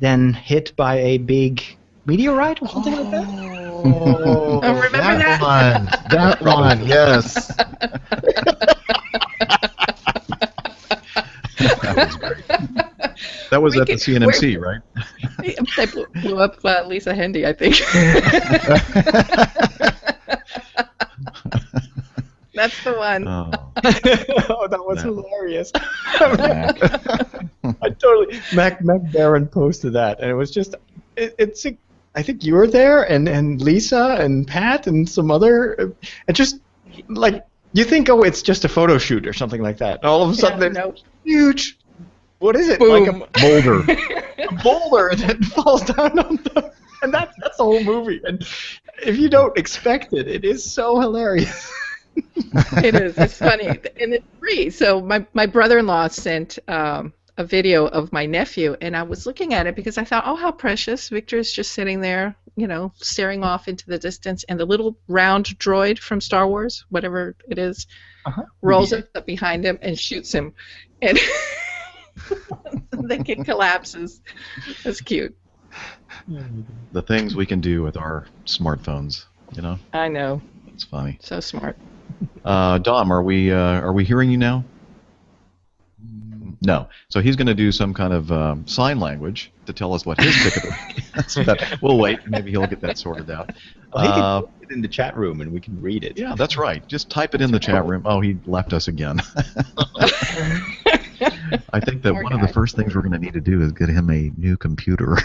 Speaker 2: then hit by a big meteorite or something like that?
Speaker 5: Oh, remember that?
Speaker 7: That one, yes.
Speaker 1: That was great. That was at the CNMC, right?
Speaker 5: They blew up Lisa Hendy, I think. That's the one.
Speaker 2: Oh, that was hilarious. I totally. Mac Barron posted that, and it was just. It's. I think you were there, and Lisa and Pat and some other. And just like you think, oh, it's just a photo shoot or something like that. All of a sudden, there's huge. What is it?
Speaker 5: Boom.
Speaker 2: Like a boulder. A boulder that falls down on them, and that's the whole movie. And if you don't expect it, it is so hilarious.
Speaker 5: It is. It's funny, and it's free. So my brother-in-law sent a video of my nephew, and I was looking at it because I thought, oh, how precious. Victor's just sitting there, staring off into the distance, and the little round droid from Star Wars, whatever it is, rolls up behind him and shoots him, and the kid collapses. That's cute.
Speaker 1: The things we can do with our smartphones,
Speaker 5: I know.
Speaker 1: It's funny.
Speaker 5: So smart.
Speaker 1: Dom, are we hearing you now? No. So he's going to do some kind of sign language to tell us what his pick of the week is. But we'll wait. Maybe he'll get that sorted out.
Speaker 2: Well, he can put it in the chat room and we can read it.
Speaker 1: Yeah, that's right. Just type it in the chat room. Oh, he left us again. I think that one of the first things we're going to need to do is get him a new computer.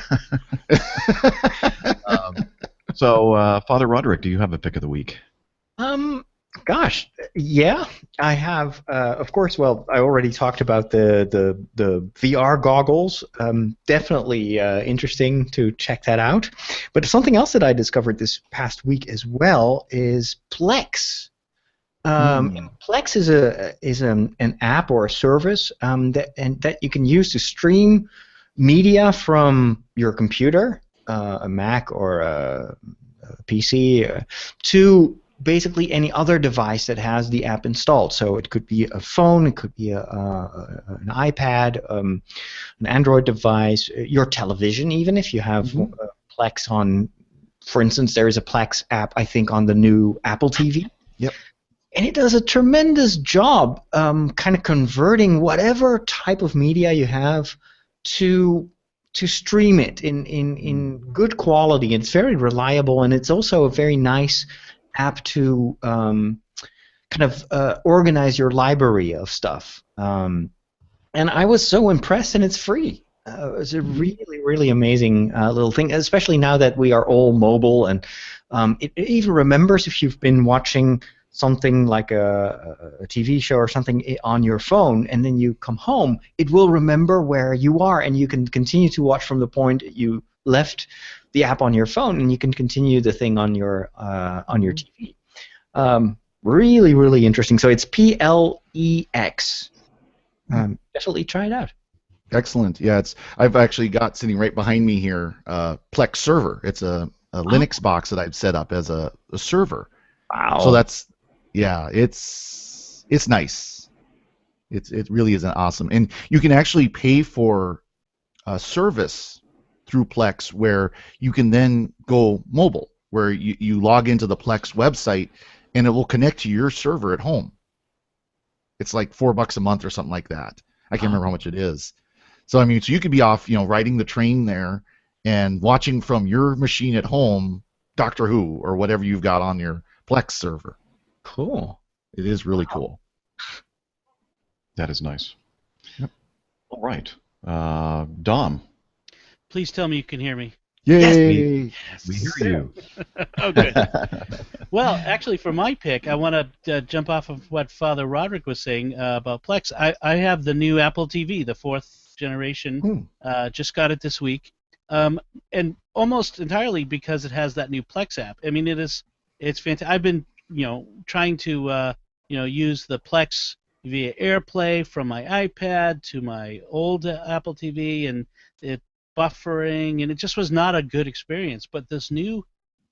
Speaker 1: So, Father Roderick, do you have a pick of the week?
Speaker 2: Gosh, yeah, I have. Of course, well, I already talked about the VR goggles. Definitely interesting to check that out. But something else that I discovered this past week as well is Plex. Plex is an app or a service that you can use to stream media from your computer, a Mac or a PC, to basically any other device that has the app installed. So it could be a phone, it could be an iPad, an Android device, your television, even if you have Plex on. For instance, there is a Plex app, I think, on the new Apple TV.
Speaker 7: Yep.
Speaker 2: And it does a tremendous job kind of converting whatever type of media you have to stream it in good quality. It's very reliable, and it's also a very nice app to kind of organize your library of stuff. And I was so impressed, and it's free. It's a really, really amazing little thing, especially now that we are all mobile, and it even remembers if you've been watching something like a TV show or something on your phone, and then you come home, it will remember where you are, and you can continue to watch from the point you left the app on your phone, and you can continue the thing on your TV. Really, really interesting. So it's PLEX. Definitely try it out.
Speaker 7: Excellent. Yeah, I've actually got sitting right behind me here Plex server. It's a Linux box that I've set up as a server.
Speaker 2: Wow.
Speaker 7: So it's nice. It really is awesome, and you can actually pay for service through Plex where you can then go mobile, where you log into the Plex website and it will connect to your server at home. It's like $4 a month or something like that. I can't remember how much it is. So I mean, so you could be off, riding the train there and watching from your machine at home Doctor Who or whatever you've got on your Plex server.
Speaker 2: Cool.
Speaker 7: It is really cool.
Speaker 1: That is nice.
Speaker 7: Yep.
Speaker 1: All right. Dom.
Speaker 4: Please tell me you can hear me.
Speaker 7: Yay!
Speaker 1: We hear you.
Speaker 4: Oh, good. Well, actually, for my pick, I want to jump off of what Father Roderick was saying about Plex. I have the new Apple TV, the 4th generation. Just got it this week, and almost entirely because it has that new Plex app. I mean, it's fantastic. I've been trying to use the Plex via AirPlay from my iPad to my old Apple TV, and it buffering, and it just was not a good experience. But this new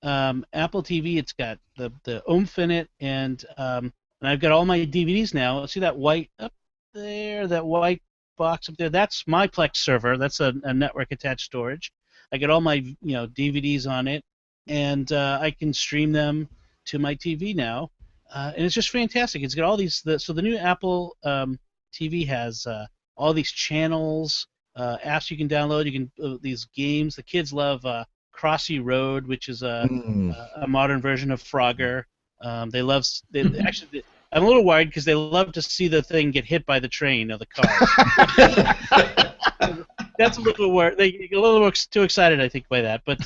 Speaker 4: Apple TV, it's got the oomph in it, and I've got all my DVDs now. See that white up there, that white box up there? That's my Plex server. That's a network attached storage. I get all my DVDs on it, and I can stream them to my TV now, and it's just fantastic. It's got all these. So the new Apple TV has all these channels. Apps you can download. You can these games. The kids love Crossy Road, which is a modern version of Frogger. They love. Actually, I'm a little worried because they love to see the thing get hit by the train or the car. That's a little where they get a little too excited, I think, by that. But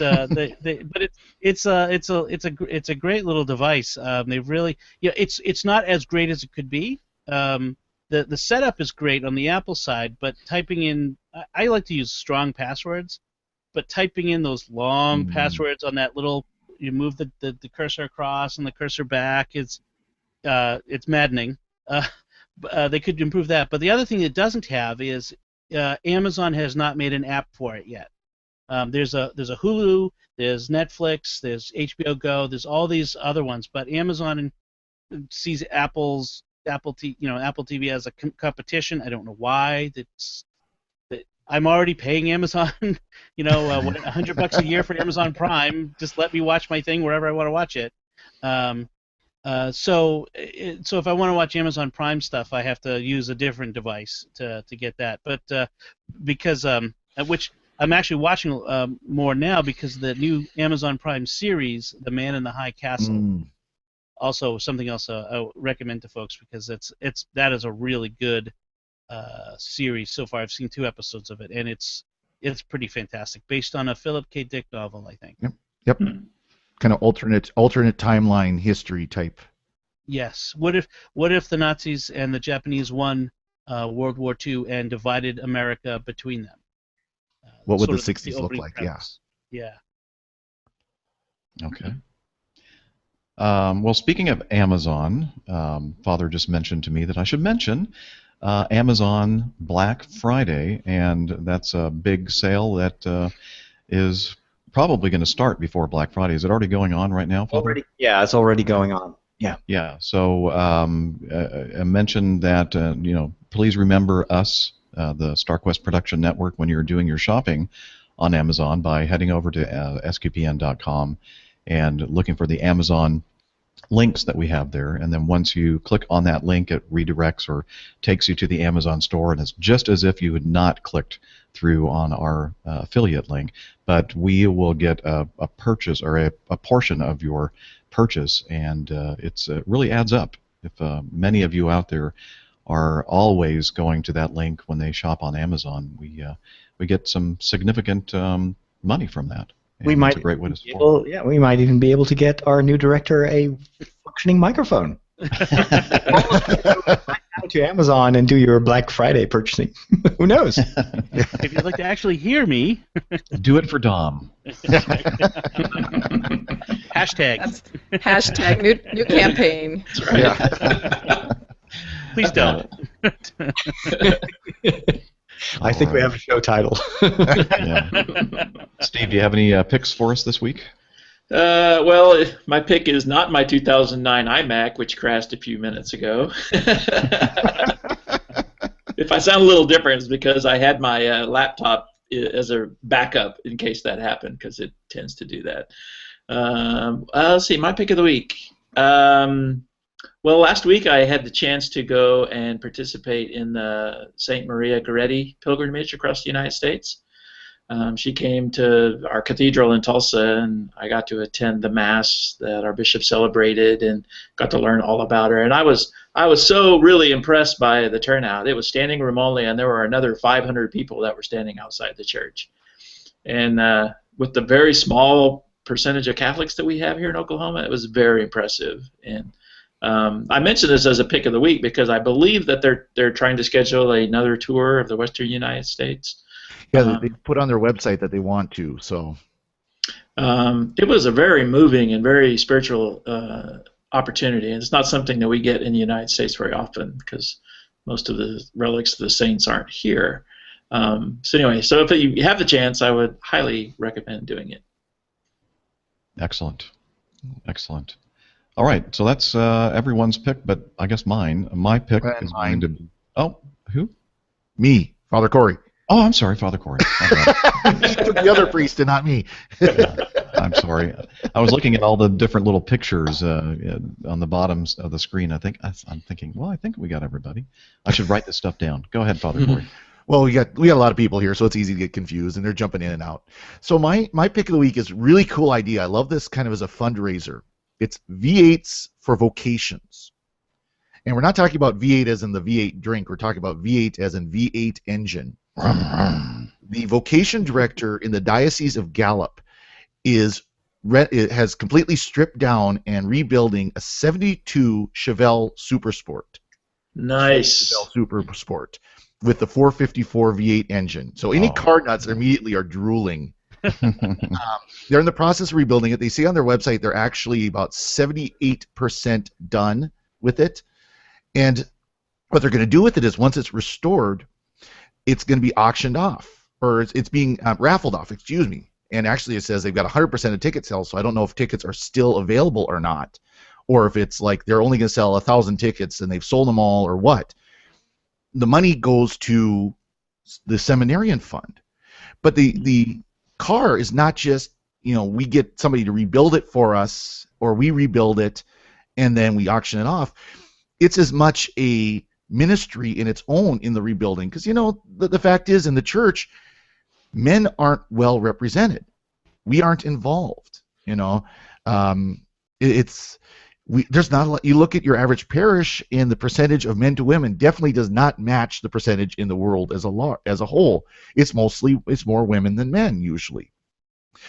Speaker 4: it's a great little device. They've really it's not as great as it could be. The setup is great on the Apple side, but typing in, I like to use strong passwords, but typing in those long passwords on that little, you move the cursor across and the cursor back, it's maddening. They could improve that. But the other thing it doesn't have is Amazon has not made an app for it yet. There's a Hulu, there's Netflix, there's HBO Go, there's all these other ones, but Amazon sees Apple TV as a competition. I don't know why. I'm already paying Amazon, $100 a year for Amazon Prime. Just let me watch my thing wherever I want to watch it. So if I want to watch Amazon Prime stuff, I have to use a different device to get that. But because which I'm actually watching more now because the new Amazon Prime series, The Man in the High Castle. Also, something else I recommend to folks because that is a really good series so far. I've seen 2 episodes of it, and it's pretty fantastic, based on a Philip K. Dick novel, I think.
Speaker 7: Yep. Kind of alternate timeline history type.
Speaker 4: Yes. What if the Nazis and the Japanese won World War II and divided America between them?
Speaker 7: What would the 60s look like?
Speaker 4: Premise. Yeah.
Speaker 1: Okay. Well, speaking of Amazon, Father just mentioned to me that I should mention Amazon Black Friday, and that's a big sale that is probably going to start before Black Friday. Is it already going on right now, Father?
Speaker 2: Yeah, it's already going on. Yeah.
Speaker 1: Yeah. So I mentioned that please remember us, the StarQuest Production Network, when you're doing your shopping on Amazon by heading over to sqpn.com and looking for the Amazon links that we have there, and then once you click on that link, it redirects or takes you to the Amazon store, and it's just as if you had not clicked through on our affiliate link, but we will get a purchase or a portion of your purchase, and it really adds up. If many of you out there are always going to that link when they shop on Amazon, we get some significant money from that. And
Speaker 2: we might
Speaker 1: a great way to support.
Speaker 2: We might even be able to get our new director a functioning microphone. To Amazon and do your Black Friday purchasing. Who knows?
Speaker 4: If you'd like to actually hear me,
Speaker 1: do it for Dom.
Speaker 4: Hashtag.
Speaker 5: Hashtag new campaign.
Speaker 1: That's right.
Speaker 7: Yeah.
Speaker 4: Please don't.
Speaker 2: I think we have a show title.
Speaker 1: Yeah. Steve, do you have any picks for us this week?
Speaker 6: Well, my pick is not my 2009 iMac, which crashed a few minutes ago. If I sound a little different, it's because I had my laptop as a backup in case that happened, because it tends to do that. Let's see, my pick of the week. Well, last week I had the chance to go and participate in the St. Maria Goretti pilgrimage across the United States. She came to our cathedral in Tulsa, and I got to attend the mass that our bishop celebrated, and got to learn all about her. And I was so really impressed by the turnout. It was standing room only, and there were another 500 people that were standing outside the church. And with the very small percentage of Catholics that we have here in Oklahoma, it was very impressive. And I mention this as a pick of the week because I believe that they're trying to schedule another tour of the Western United States.
Speaker 7: Yeah, they put on their website that they want to. So
Speaker 6: it was a very moving and very spiritual opportunity, and it's not something that we get in the United States very often because most of the relics of the saints aren't here. So anyway, so if you have the chance, I would highly recommend doing it.
Speaker 1: Excellent. Excellent. All right, so that's everyone's pick, but I guess mine. My pick is going to be... Oh, who?
Speaker 7: Me, Father Corey.
Speaker 1: Oh, I'm sorry, Father Corey.
Speaker 7: The other priest and not me.
Speaker 1: I'm sorry. I was looking at all the different little pictures on the bottoms of the screen. I'm thinking, well, I think we got everybody. I should write this stuff down. Go ahead, Father Corey.
Speaker 7: Well, we got a lot of people here, so it's easy to get confused, and they're jumping in and out. So my pick of the week is a really cool idea. I love this kind of as a fundraiser. It's V8s for vocations. And we're not talking about V8 as in the V8 drink. We're talking about V8 as in V8 engine. The vocation director in the Diocese of Gallup has completely stripped down and rebuilding a 72 Chevelle Super Sport.
Speaker 6: Nice.
Speaker 7: Chevelle Super Sport with the 454 V8 engine. So any car nuts immediately are drooling. They're in the process of rebuilding it. They say on their website they're actually about 78% done with it. And what they're going to do with it is once it's restored, it's going to be auctioned off, or it's being raffled off, excuse me. And actually it says they've got 100% of ticket sales, so I don't know if tickets are still available or not, or if it's like they're only going to sell 1,000 tickets and they've sold them all or what. The money goes to the seminarian fund. But the car is not just, we get somebody to rebuild it for us, or we rebuild it and then we auction it off. It's as much a ministry in its own in the rebuilding, because the fact is in the church men aren't well represented. We aren't involved. There's not a lot. You look at your average parish and the percentage of men to women definitely does not match the percentage in the world as a whole. It's more women than men usually.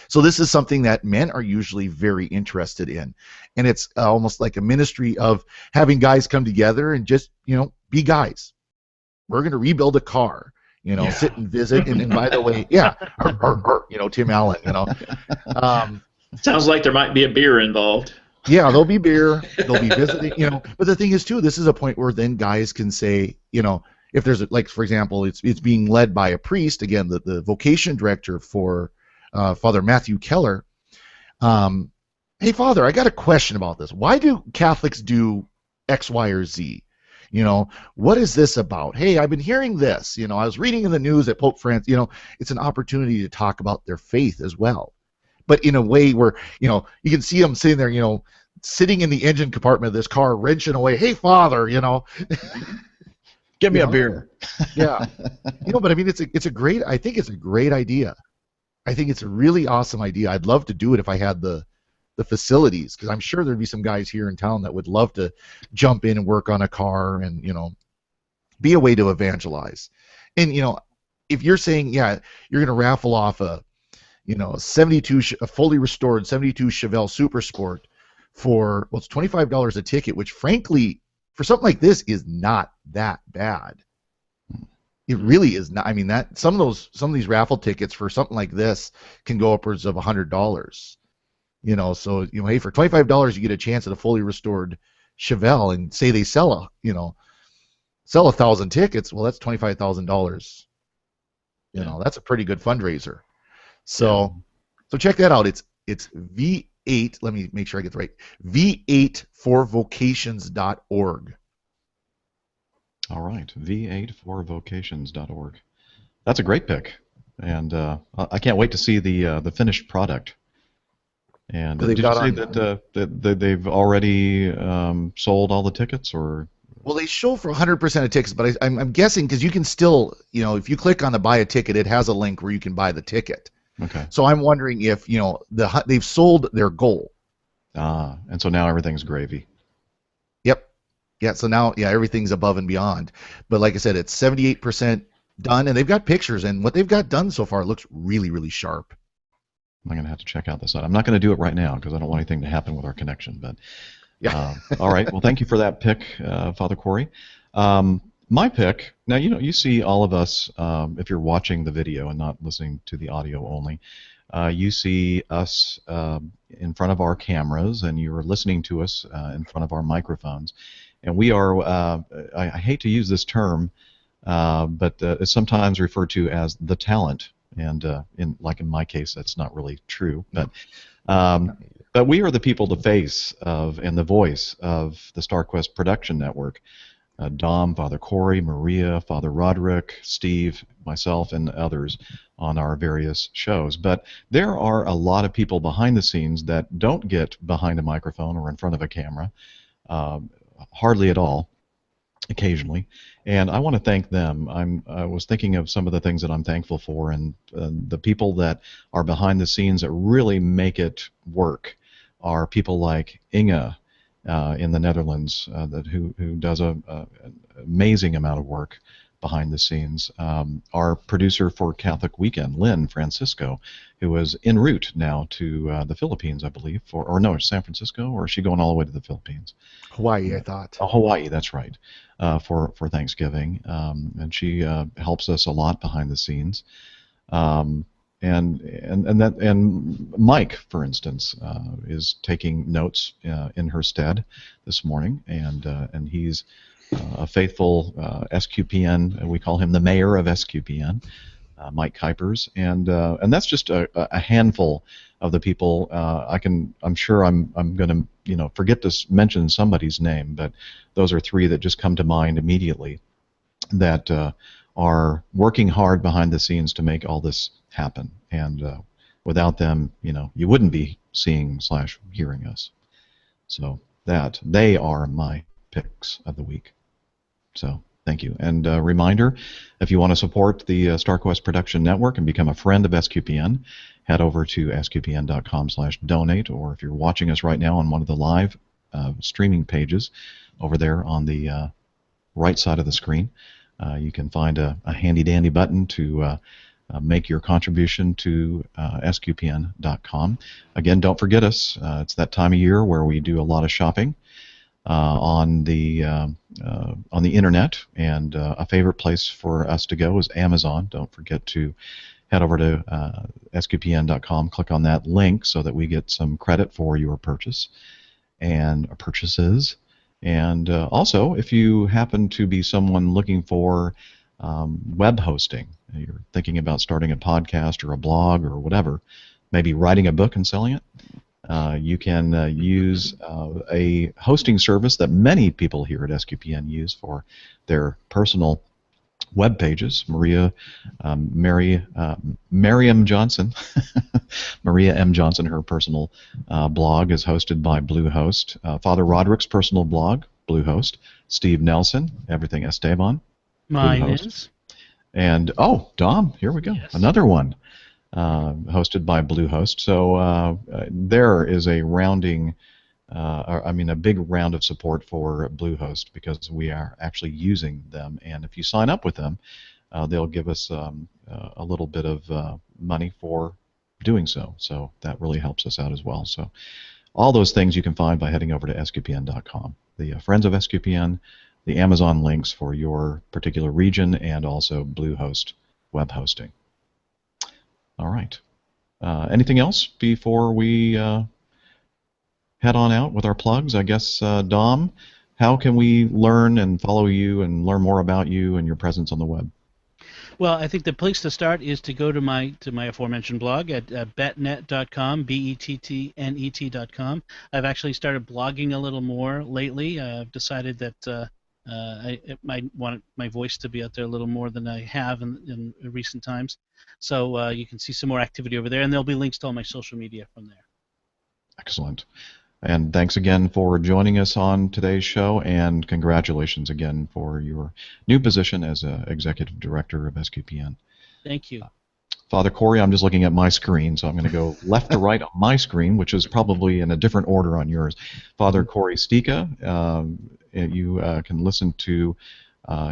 Speaker 7: So this is something that men are usually very interested in, and it's almost like a ministry of having guys come together and just be guys. We're going to rebuild a car, sit and visit, and by the way, Tim Allen,
Speaker 6: sounds like there might be a beer involved.
Speaker 7: Yeah, there'll be beer, they'll be visiting, But the thing is too, this is a point where then guys can say, if there's for example, it's being led by a priest, again, the vocation director for Father Matthew Keller. Hey, Father, I got a question about this. Why do Catholics do X, Y, or Z? What is this about? Hey, I've been hearing this. I was reading in the news that Pope Francis, it's an opportunity to talk about their faith as well. But in a way where, you can see them sitting there, sitting in the engine compartment of this car, wrenching away. Hey, Father,
Speaker 1: Give me a beer.
Speaker 7: Yeah. But I mean, I think it's a great idea. I think it's a really awesome idea. I'd love to do it if I had the facilities, because I'm sure there'd be some guys here in town that would love to jump in and work on a car and, be a way to evangelize. And, if you're saying, yeah, you're going to raffle off a fully restored 72 Chevelle Super Sport for, it's $25 a ticket, which frankly, for something like this is not that bad. It really is not. I mean, some of these raffle tickets for something like this can go upwards of $100. So hey, for $25 you get a chance at a fully restored Chevelle, and say they sell 1,000 tickets. Well, that's $25,000. That's a pretty good fundraiser. So check that out. It's V8. Let me make sure I get the right. V8forvocations.org.
Speaker 1: All right, V8forvocations.org. That's a great pick. and I can't wait to see the finished product. And
Speaker 7: They've
Speaker 1: did you
Speaker 7: got
Speaker 1: say
Speaker 7: on.
Speaker 1: that they've already sold all the tickets, or?
Speaker 7: Well, they show for 100% of tickets, but I'm guessing because you can still, if you click on the buy a ticket, it has a link where you can buy the ticket.
Speaker 1: Okay.
Speaker 7: So I'm wondering if they've sold their goal.
Speaker 1: And so now everything's gravy.
Speaker 7: Yep. Yeah. So now, everything's above and beyond. But like I said, it's 78% done, and they've got pictures, and what they've got done so far looks really, really sharp.
Speaker 1: I'm going to have to check out this site. I'm not going to do it right now because I don't want anything to happen with our connection. But
Speaker 7: Yeah.
Speaker 1: all right. Well, thank you for that pick, Father Corey. My pick. Now, you see all of us. If you're watching the video and not listening to the audio only, you see us in front of our cameras, and you're listening to us in front of our microphones. And we are. I hate to use this term, but it's sometimes referred to as the talent. And in my case, that's not really true. But we are the people, the face of and the voice of the StarQuest Production Network. Dom, Father Corey, Maria, Father Roderick, Steve, myself, and others on our various shows. But there are a lot of people behind the scenes that don't get behind a microphone or in front of a camera, hardly at all, occasionally. And I want to thank them. I was thinking of some of the things that I'm thankful for, and the people that are behind the scenes that really make it work are people like Inge in the Netherlands, who does an amazing amount of work behind the scenes. Our producer for Catholic Weekend, Lynn Francisco, who is en route now to the Philippines, I believe, or no, San Francisco, or is she going all the way to the Philippines?
Speaker 7: Hawaii, I thought.
Speaker 1: Oh, Hawaii, that's right, for Thanksgiving, and she helps us a lot behind the scenes. And Mike, for instance, is taking notes in her stead this morning, and he's a faithful SQPN. We call him the mayor of SQPN, Mike Kuipers, and that's just a handful of the people. I'm sure I'm going to forget to mention somebody's name, but those are three that just come to mind immediately that are working hard behind the scenes to make all this happen. And without them, you wouldn't be seeing / hearing us. So that they are my picks of the week. So thank you. And a reminder, if you want to support the StarQuest Production Network and become a friend of SQPN, head over to sqpn.com/donate, or if you're watching us right now on one of the live streaming pages over there on the right side of the screen, you can find a handy-dandy button to make your contribution to sqpn.com. Again, don't forget us. It's that time of year where we do a lot of shopping on the internet, and a favorite place for us to go is Amazon. Don't forget to head over to sqpn.com, click on that link so that we get some credit for your purchase and purchases. And also, if you happen to be someone looking for web hosting, you're thinking about starting a podcast or a blog or whatever, maybe writing a book and selling it, you can use a hosting service that many people here at SQPN use for their personal web pages. Miriam Johnson, Maria M. Johnson, her personal blog is hosted by Bluehost. Father Roderick's personal blog, Bluehost. Steve Nelson, Everything Esteban,
Speaker 4: Mine
Speaker 1: Bluehost.
Speaker 4: is.
Speaker 1: And Dom, here we go,
Speaker 4: Yes.
Speaker 1: another one. Hosted by Bluehost. So there is a a big round of support for Bluehost because we are actually using them. And if you sign up with them, they'll give us a little bit of money for doing so. So that really helps us out as well. So all those things you can find by heading over to sqpn.com. The Friends of SQPN, the Amazon links for your particular region, and also Bluehost web hosting. All right. Anything else before we head on out with our plugs? I guess, Dom, how can we learn and follow you and learn more about you and your presence on the web?
Speaker 4: Well, I think the place to start is to go to my aforementioned blog at bettnet.com, bettnet.com. I've actually started blogging a little more lately. I've decided that I might want my voice to be out there a little more than I have in recent times. So you can see some more activity over there, and there'll be links to all my social media from there.
Speaker 1: Excellent. And thanks again for joining us on today's show, and congratulations again for your new position as Executive Director of SQPN.
Speaker 4: Thank you.
Speaker 1: Father Corey, I'm just looking at my screen, so I'm going to go left to right on my screen, which is probably in a different order on yours. Father Corey Stika, you can listen to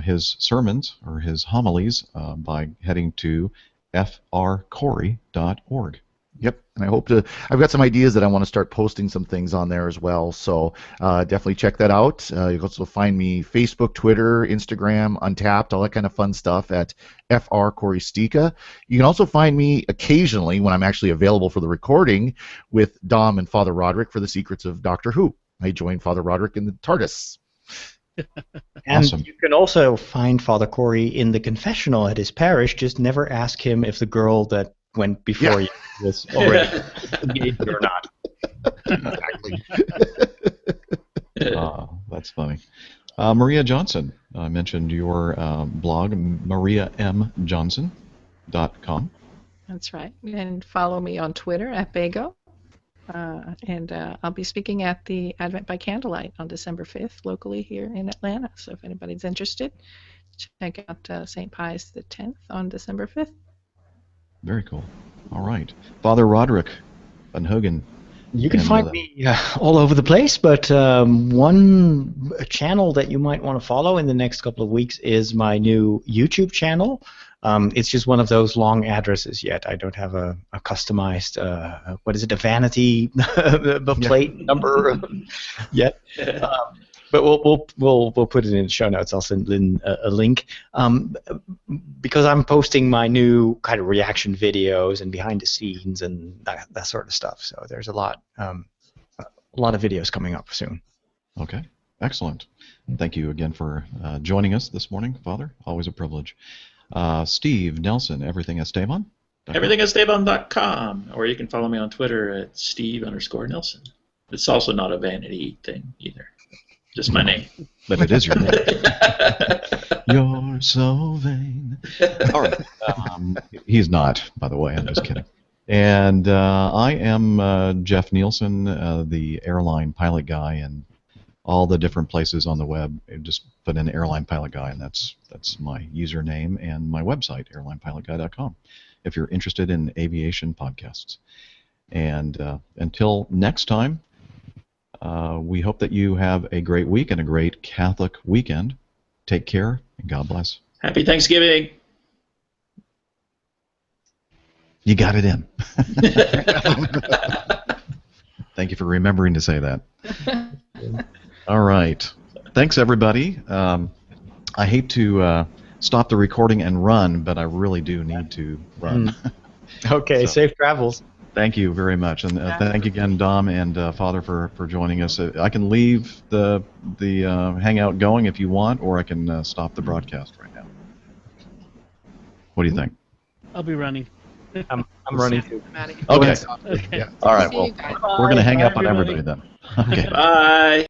Speaker 1: his sermons or his homilies by heading to frcorey.org.
Speaker 7: Yep, and I've got some ideas that I want to start posting some things on there as well, so definitely check that out. You can also find me Facebook, Twitter, Instagram, Untapped, all that kind of fun stuff at FR Corey Stika. You can also find me occasionally when I'm actually available for the recording with Dom and Father Roderick for the Secrets of Doctor Who. I joined Father Roderick in the TARDIS.
Speaker 2: And
Speaker 1: Awesome.
Speaker 2: you can also find Father Corey in the confessional at his parish. Just never ask him if the girl that went before you was already engaged or not.
Speaker 7: Exactly.
Speaker 1: That's funny. Maria Johnson, I mentioned your blog, mariamjohnson.com.
Speaker 5: That's right. And follow me on Twitter at Bago. And I'll be speaking at the Advent by Candlelight on December 5th locally here in Atlanta. So if anybody's interested, check out St. Pius X on December 5th.
Speaker 1: Very cool. All right. Father Roderick Van Hogen.
Speaker 2: You can find me all over the place, but one channel that you might want to follow in the next couple of weeks is my new YouTube channel. It's just one of those long addresses yet. I don't have a customized, a vanity plate number yet. But we'll put it in the show notes. I'll send in a link because I'm posting my new kind of reaction videos and behind the scenes and that sort of stuff. So there's a lot of videos coming up soon.
Speaker 1: Okay, excellent. Thank you again for joining us this morning, Father. Always a privilege. Steve Nelson, Everything Esteban.
Speaker 6: EverythingEsteban.com, or you can follow me on Twitter at Steve_Nelson. It's also not a vanity thing either. Just my name.
Speaker 1: But it is your name. You're so vain. All right. He's not, by the way. I'm just kidding. And I am Jeff Nielsen, the airline pilot guy, and all the different places on the web. Just put in airline pilot guy, and that's my username and my website, airlinepilotguy.com, if you're interested in aviation podcasts. And until next time, we hope that you have a great week and a great Catholic weekend. Take care, and God bless.
Speaker 6: Happy Thanksgiving.
Speaker 1: You got it in. Thank you for remembering to say that. All right. Thanks, everybody. I hate to stop the recording and run, but I really do need to run.
Speaker 2: Okay, safe travels.
Speaker 1: Thank you very much, and thank you again, Dom and Father, for joining us. I can leave the hangout going if you want, or I can stop the broadcast right now. What do you think?
Speaker 4: I'll be running.
Speaker 2: I'm running too.
Speaker 1: Okay.
Speaker 4: Okay.
Speaker 1: All right. Well, we're going to hang up on
Speaker 4: Bye,
Speaker 1: everybody then. Okay.
Speaker 6: Bye.